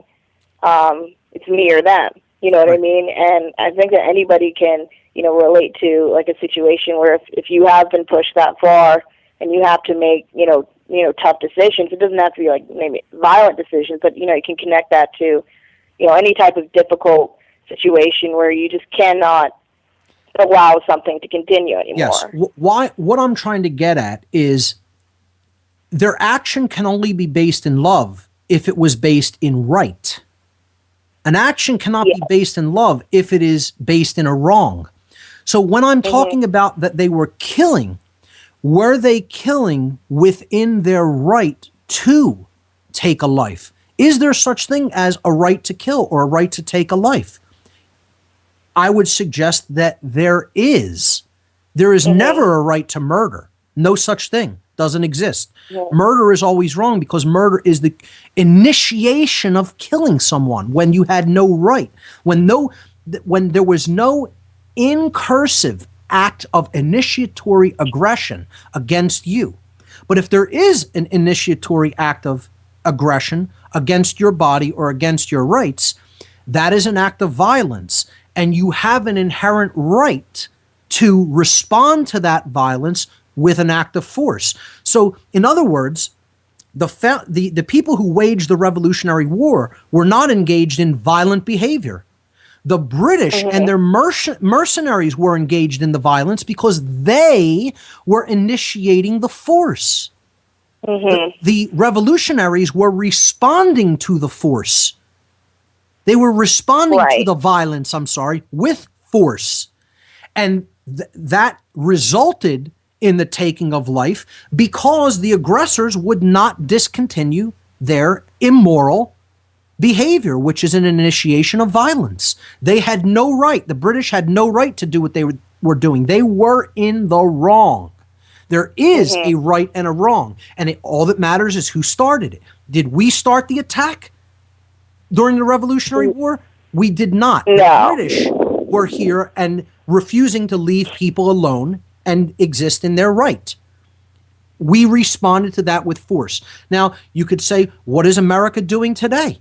it's me or them. You know what I mean? And I think that anybody can, relate to, like, a situation where if you have been pushed that far and you have to make, tough decisions. It doesn't have to be like maybe violent decisions, but you can connect that to, any type of difficult situation where you just cannot allow something to continue anymore. Yes. What I'm trying to get at is their action can only be based in love if it was based in right. An action cannot be based in love if it is based in a wrong. So when I'm talking about that they were killing, were they killing within their right to take a life? Is there such thing as a right to kill or a right to take a life? I would suggest that there is. There is never a right to murder. No such thing. Doesn't exist. Murder is always wrong because murder is the initiation of killing someone when you had no right. When there was no incursive act of initiatory aggression against you. But if there is an initiatory act of aggression against your body or against your rights, that is an act of violence, and you have an inherent right to respond to that violence with an act of force. So, in other words, the people who waged the Revolutionary War were not engaged in violent behavior. The British and their mercenaries were engaged in the violence because they were initiating the force. The revolutionaries were responding to the force. They were responding to the violence, with force. And that resulted in the taking of life because the aggressors would not discontinue their immoral behavior, which is an initiation of violence. They had no right. The British had no right to do what they were doing. They were in the wrong. There is a right and a wrong. And all that matters is who started it. Did we start the attack during the Revolutionary War? We did not. No. The British were here and refusing to leave people alone and exist in their right. We responded to that with force. Now, you could say, what is America doing today?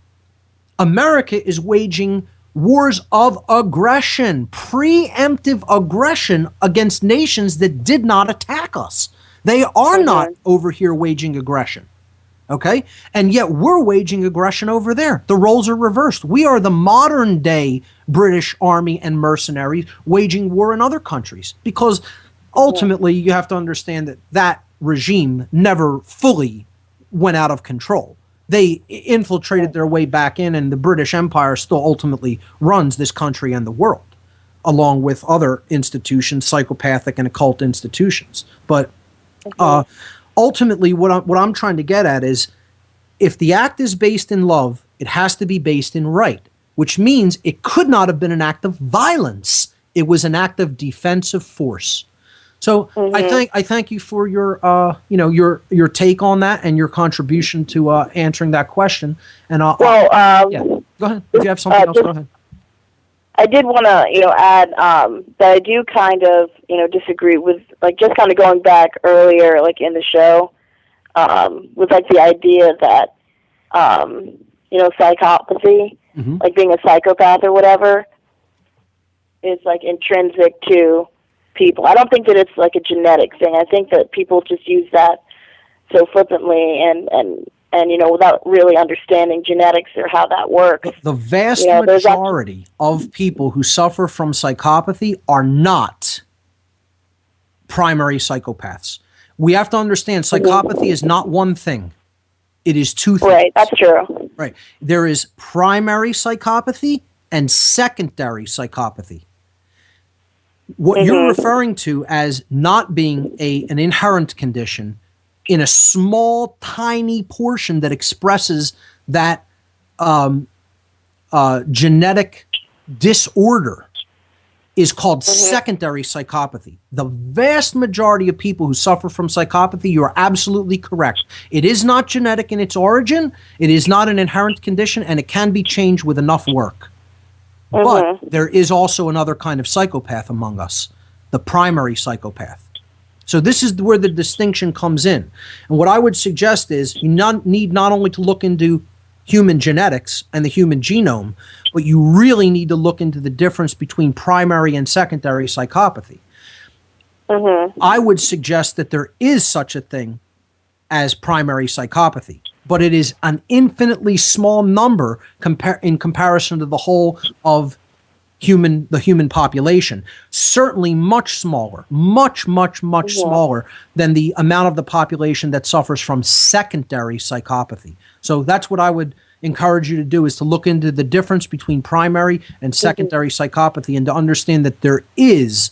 America is waging wars of aggression, preemptive aggression against nations that did not attack us. They are not over here waging aggression. Okay? And yet we're waging aggression over there. The roles are reversed. We are the modern day British Army and mercenaries waging war in other countries because ultimately you have to understand that that regime never fully went out of control. They infiltrated their way back in, and the British Empire still ultimately runs this country and the world, along with other institutions, psychopathic and occult institutions. But ultimately, what I'm trying to get at is, if the act is based in love, it has to be based in right, which means it could not have been an act of violence. It was an act of defensive force. So I thank you for your your take on that and your contribution to answering that question. And go ahead. If you have something else, go ahead. I did want to add that I do kind of disagree with, like, just kind of going back earlier, like in the show, with like the idea that psychopathy, like being a psychopath or whatever. is like intrinsic to people. I don't think that it's like a genetic thing. I think that people just use that so flippantly and without really understanding genetics or how that works. The vast majority of people who suffer from psychopathy are not primary psychopaths. We have to understand psychopathy is not one thing. It is two things. Right, that's true. Right. There is primary psychopathy and secondary psychopathy. What you're referring to as not being an inherent condition in a small, tiny portion that expresses that genetic disorder is called secondary psychopathy. The vast majority of people who suffer from psychopathy, you are absolutely correct. It is not genetic in its origin. It is not an inherent condition, and it can be changed with enough work. But there is also another kind of psychopath among us, the primary psychopath. So this is where the distinction comes in. And what I would suggest is you need not only to look into human genetics and the human genome, but you really need to look into the difference between primary and secondary psychopathy. I would suggest that there is such a thing as primary psychopathy, but it is an infinitely small number in comparison to the whole of the human population. Certainly much smaller, much smaller than the amount of the population that suffers from secondary psychopathy. So that's what I would encourage you to do, is to look into the difference between primary and secondary psychopathy, and to understand that there is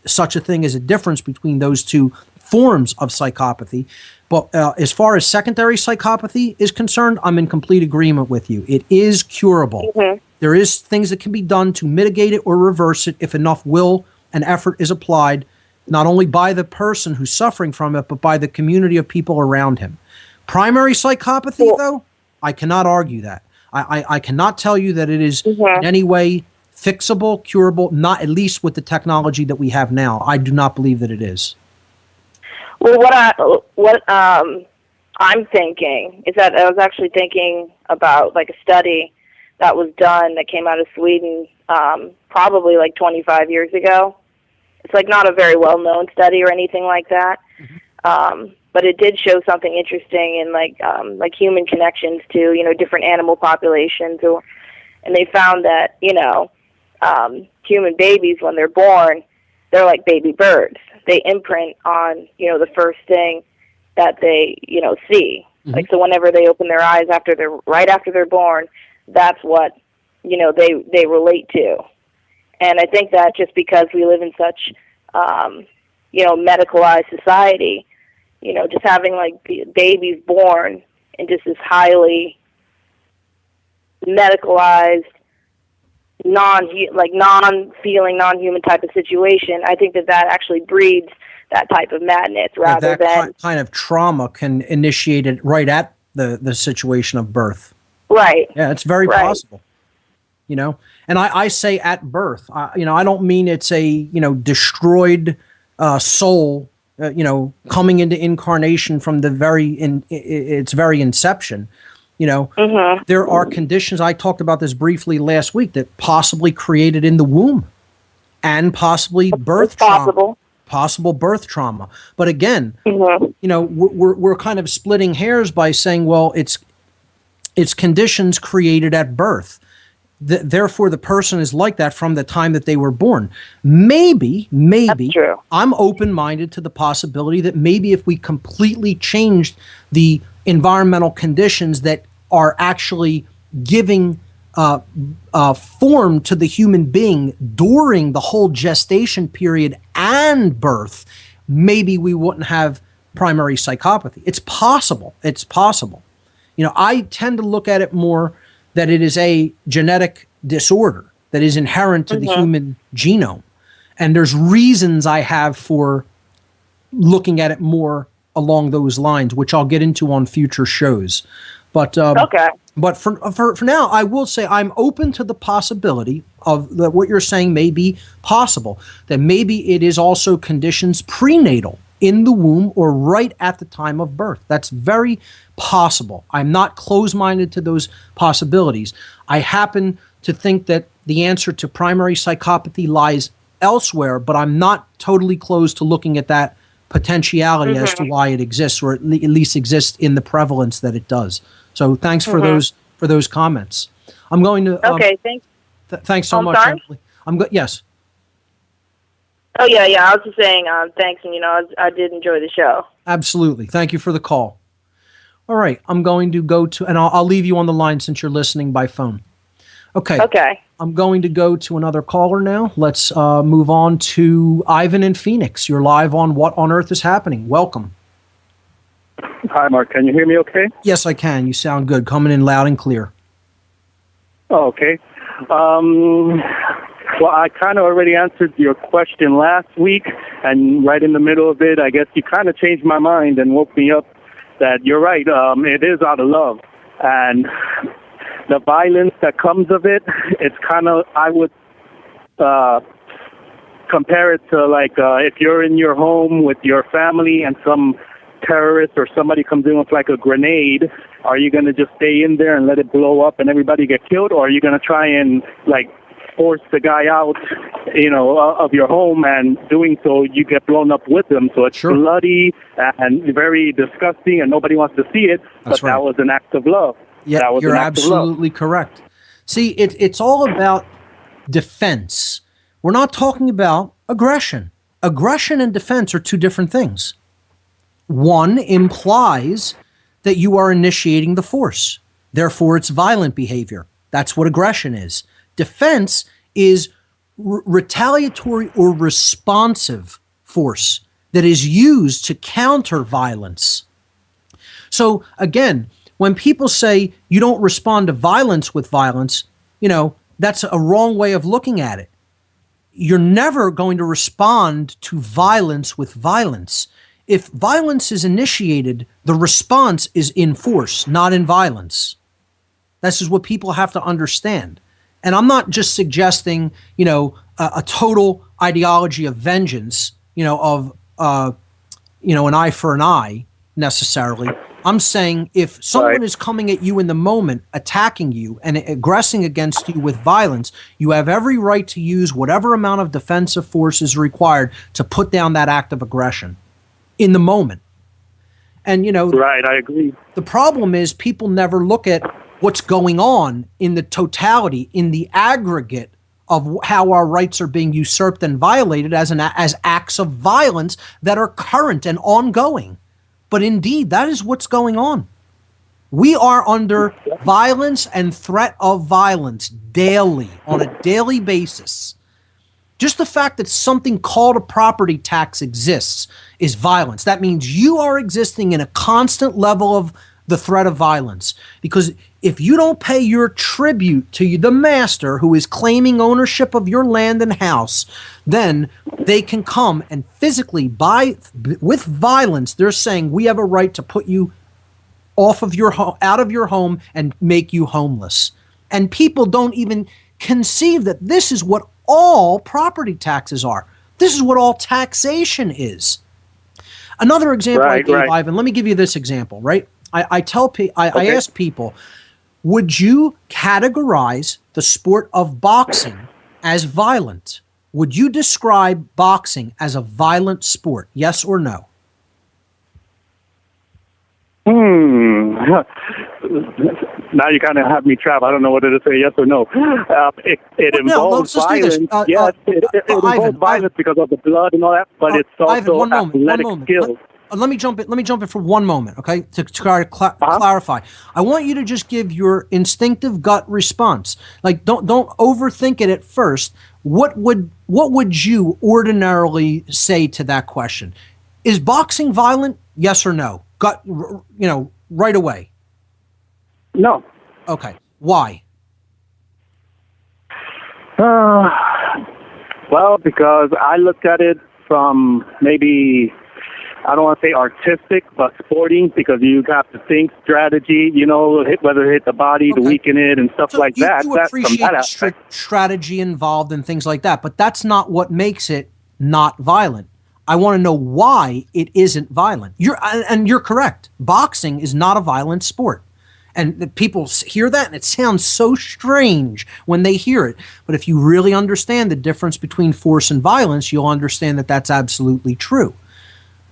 such a thing as a difference between those two forms of psychopathy. But as far as secondary psychopathy is concerned, I'm in complete agreement with you. It is curable. There is things that can be done to mitigate it or reverse it if enough will and effort is applied, not only by the person who's suffering from it, but by the community of people around him. Primary psychopathy, though, I cannot argue that. I cannot tell you that it is in any way fixable, curable, not at least with the technology that we have now. I do not believe that it is. Well, what I'm thinking is that I was actually thinking about like a study that was done that came out of Sweden probably like 25 years ago. It's like not a very well-known study or anything like that, but it did show something interesting in like human connections to different animal populations, and they found that human babies, when they're born, they're like baby birds. They imprint on the first thing that they see. Like, so whenever they open their eyes right after they're born, that's what they relate to. And I think that just because we live in such medicalized society, just having like babies born in just this highly medicalized, non-feeling, non-human type of situation, I think that actually breeds that type of madness rather than kind of trauma can initiate it right at the situation of birth. Right. Yeah, it's very possible. And I say at birth. I don't mean it's a destroyed soul. Coming into incarnation from its very inception. There are conditions. I talked about this briefly last week that possibly created in the womb, and possibly birth trauma. Possible birth trauma. But again, we're kind of splitting hairs by saying, well, it's conditions created at birth. Therefore, the person is like that from the time that they were born. Maybe, I'm open-minded to the possibility that maybe if we completely changed the environmental conditions that are actually giving form to the human being during the whole gestation period and birth, maybe we wouldn't have primary psychopathy. It's possible. I tend to look at it more that it is a genetic disorder that is inherent to the human genome. And there's reasons I have for looking at it more along those lines, which I'll get into on future shows. But But for now, I will say I'm open to the possibility of that what you're saying may be possible, that maybe it is also conditions prenatal in the womb or right at the time of birth. That's very possible. I'm not closed-minded to those possibilities. I happen to think that the answer to primary psychopathy lies elsewhere, but I'm not totally closed to looking at that potentiality as to why it exists, or at least exists in the prevalence that it does. So thanks for those comments. I'm going to Okay, thanks. thanks so much. Sorry? Emily. Yes. Oh yeah. I was just saying thanks, and I did enjoy the show. Absolutely. Thank you for the call. All right, I'm going to go to, and I'll leave you on the line since you're listening by phone. Okay. Okay. I'm going to go to another caller now. Let's move on to Ivan in Phoenix. You're live on What on Earth is Happening. Welcome. Hi, Mark. Can you hear me okay? Yes, I can. You sound good. Coming in loud and clear. Oh, okay. Well, I kind of already answered your question last week, and right in the middle of it, I guess you kind of changed my mind and woke me up that you're right. It is out of love. And the violence that comes of it, it's kind of, I would compare it to like if you're in your home with your family and some terrorist or somebody comes in with like a grenade, are you going to just stay in there and let it blow up and everybody get killed, or are you going to try and like force the guy out, of your home, and doing so you get blown up with them? So it's bloody and very disgusting, and nobody wants to see it. That's but right. That was an act of love. Yeah, that was you're an act of love. absolutely correct. See, it's all about defense. We're not talking about aggression. Aggression and defense are two different things. One implies that you are initiating the force. Therefore, it's violent behavior. That's what aggression is. Defense is retaliatory or responsive force that is used to counter violence. So again, when people say you don't respond to violence with violence, that's a wrong way of looking at it. You're never going to respond to violence with violence. If violence is initiated, the response is in force, not in violence. This is what people have to understand. And I'm not just suggesting, a total ideology of vengeance, of an eye for an eye necessarily. I'm saying if someone is coming at you in the moment, attacking you and aggressing against you with violence, you have every right to use whatever amount of defensive force is required to put down that act of aggression in the moment. And, Right, I agree. The problem is people never look at what's going on in the totality, in the aggregate of how our rights are being usurped and violated as acts of violence that are current and ongoing. But indeed, that is what's going on. We are under violence and threat of violence daily, on a daily basis. Just the fact that something called a property tax exists is violence. That means you are existing in a constant level of the threat of violence. Because if you don't pay your tribute to the master who is claiming ownership of your land and house, then they can come and physically, with violence, they're saying we have a right to put you out of your home and make you homeless. And people don't even conceive that this is what all property taxes are. This is what all taxation is. Another example I gave, Ivan, let me give you this example, right? I ask people, would you categorize the sport of boxing as violent? Would you describe boxing as a violent sport? Yes or no? Now you kind of have me trapped. I don't know whether to say yes or no. It involves violence. Yes, it involves violence because of the blood and all that, but it's also athletic skills. Let me jump in for one moment, okay, to try to clarify. I want you to just give your instinctive gut response. Like, don't overthink it at first. What would you ordinarily say to that question? Is boxing violent? Yes or no? Gut, right away. No. Okay. Why? Well, because I looked at it from maybe, I don't want to say artistic, but sporting, because you have to think strategy, whether hit the body to weaken it and stuff like that. You appreciate the strategy involved and things like that, but that's not what makes it not violent. I want to know why it isn't violent. You're correct. Boxing is not a violent sport. And people hear that, and it sounds so strange when they hear it. But if you really understand the difference between force and violence, you'll understand that that's absolutely true.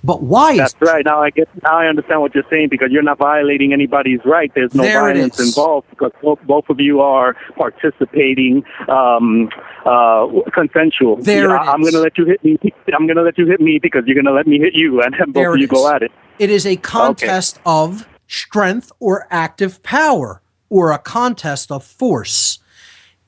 But why? That's right. Now I understand what you're saying, because you're not violating anybody's right. There's no violence involved, because both of you are participating consensual. I'm going to let you hit me. I'm going to let you hit me because you're going to let me hit you, and both of you go at it. It is a contest of strength or active power, or a contest of force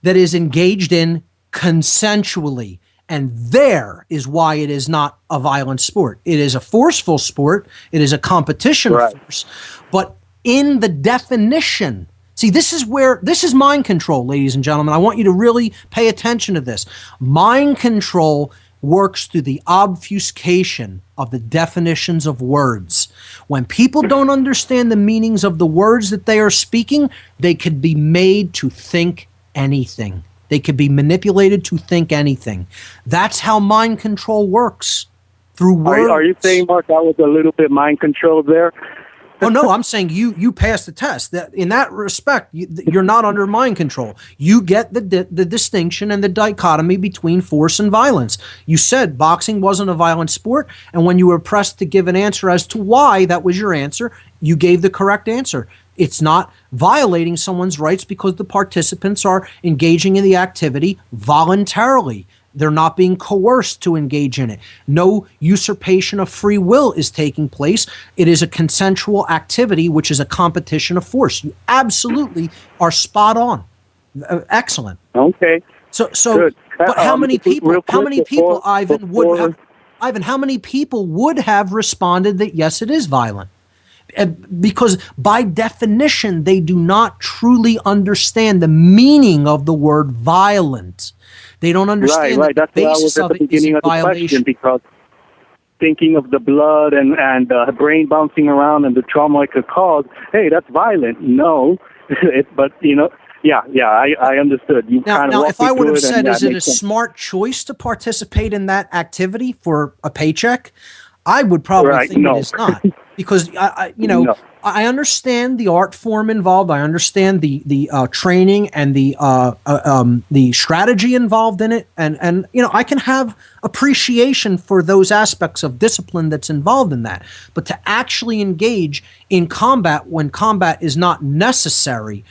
that is engaged in consensually. And there is why it is not a violent sport. It is a forceful sport. It is a competition of force. But in the definition, see, this is mind control, ladies and gentlemen. I want you to really pay attention to this. Mind control works through the obfuscation of the definitions of words. When people don't understand the meanings of the words that they are speaking, they could be made to think anything. They could be manipulated to think anything. That's how mind control works, through words. Are you saying, Mark, that was a little bit mind control there? Oh, no, I'm saying you passed the test. That in that respect, you're not under mind control. You get the distinction and the dichotomy between force and violence. You said boxing wasn't a violent sport, and when you were pressed to give an answer as to why that was your answer, you gave the correct answer. It's not violating someone's rights because the participants are engaging in the activity voluntarily. They're not being coerced to engage in it. No usurpation of free will is taking place. It is a consensual activity, which is a competition of force. You absolutely are spot on. Excellent. Okay. So, good. But how many people, Ivan, how many people would have responded that yes, it is violent? Because by definition, they do not truly understand the meaning of the word violent. They don't understand That's the why I basis was at of the it is beginning a of the violation. question, because thinking of the blood and brain bouncing around and the trauma it could cause, hey, that's violent. No, but I understood. You Now, if I would have said, is it a sense. smart choice to participate in that activity for a paycheck? I would probably think it is not, because I understand the art form involved. I understand the training and the strategy involved in it, and I can have appreciation for those aspects of discipline that's involved in that. But to actually engage in combat when combat is not necessary,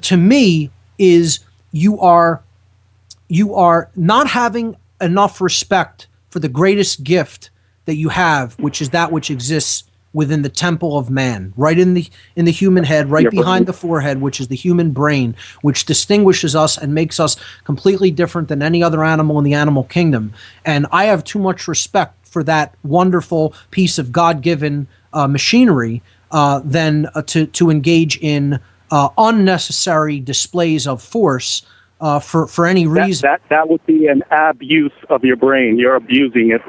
to me, is you are not having enough respect for the greatest gift that you have, which is that which exists within the temple of man, right in the human head, right behind the forehead, which is the human brain, which distinguishes us and makes us completely different than any other animal in the animal kingdom. And I have too much respect for that wonderful piece of God-given machinery than to engage in unnecessary displays of force for any reason. That would be an abuse of your brain. You're abusing it.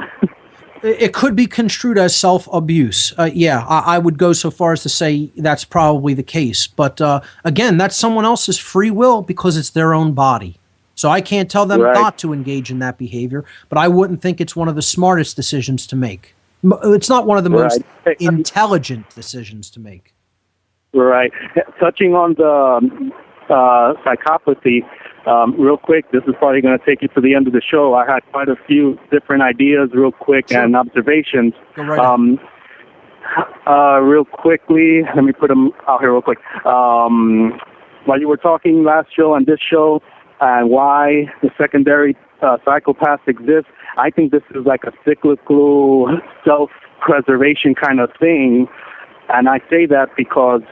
It could be construed as self-abuse. I would go so far as to say that's probably the case. But again, that's someone else's free will because it's their own body. So I can't tell them not to engage in that behavior, but I wouldn't think it's one of the smartest decisions to make. It's not one of the most intelligent decisions to make. Right. Touching on the psychopathy, real quick, this is probably going to take you to the end of the show. I had quite a few different ideas real quick and observations. Go right ahead. Real quickly, let me put them out here real quick. While you were talking last show and this show and why the secondary psychopaths exist, I think this is like a cyclical self-preservation kind of thing. And I say that because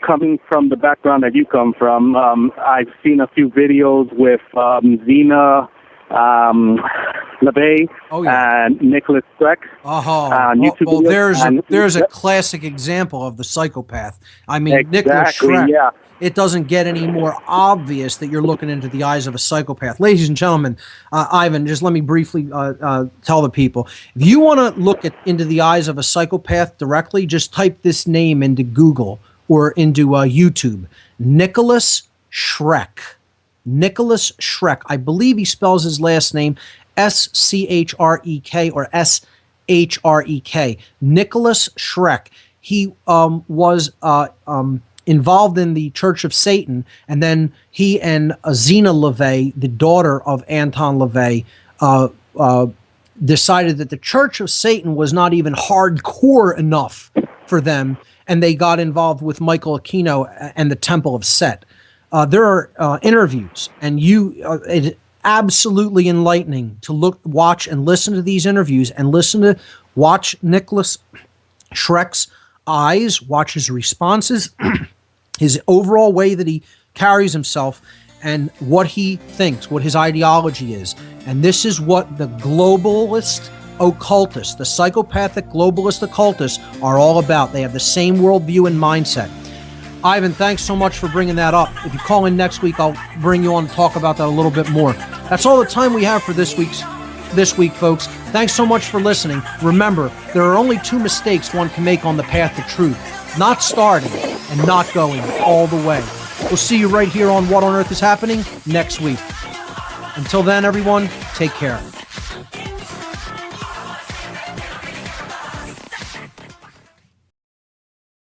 coming from the background that you come from, I've seen a few videos with Zena LeVay and Nicholas Streck. There's a classic example of the psychopath. I mean, Nicholas Streck. It doesn't get any more obvious that you're looking into the eyes of a psychopath. Ladies and gentlemen, Ivan, just let me briefly tell the people. If you want to look into the eyes of a psychopath directly, just type this name into Google or into YouTube. Nicholas Streck. Nicholas Streck. I believe he spells his last name S-C-H-R-E-K or S-H-R-E-K. Nicholas Streck. He was involved in the Church of Satan, and then he and Zena LaVey, the daughter of Anton LaVey, decided that the Church of Satan was not even hardcore enough for them, and they got involved with Michael Aquino and the Temple of Set. There are interviews, and it's absolutely enlightening to watch and listen to these interviews, and watch Nicholas Schreck's eyes, watch his responses, his overall way that he carries himself, and what he thinks, what his ideology is. And this is what the globalist occultists, the psychopathic globalist occultists, are all about. They have the same worldview and mindset. Ivan, thanks so much for bringing that up. If you call in next week, I'll bring you on to talk about that a little bit more. That's all the time we have for this week, folks. Thanks so much for listening. Remember, there are only 2 mistakes one can make on the path to truth: not starting and not going all the way. We'll see you right here on What on Earth is Happening next week. Until then, everyone, take care.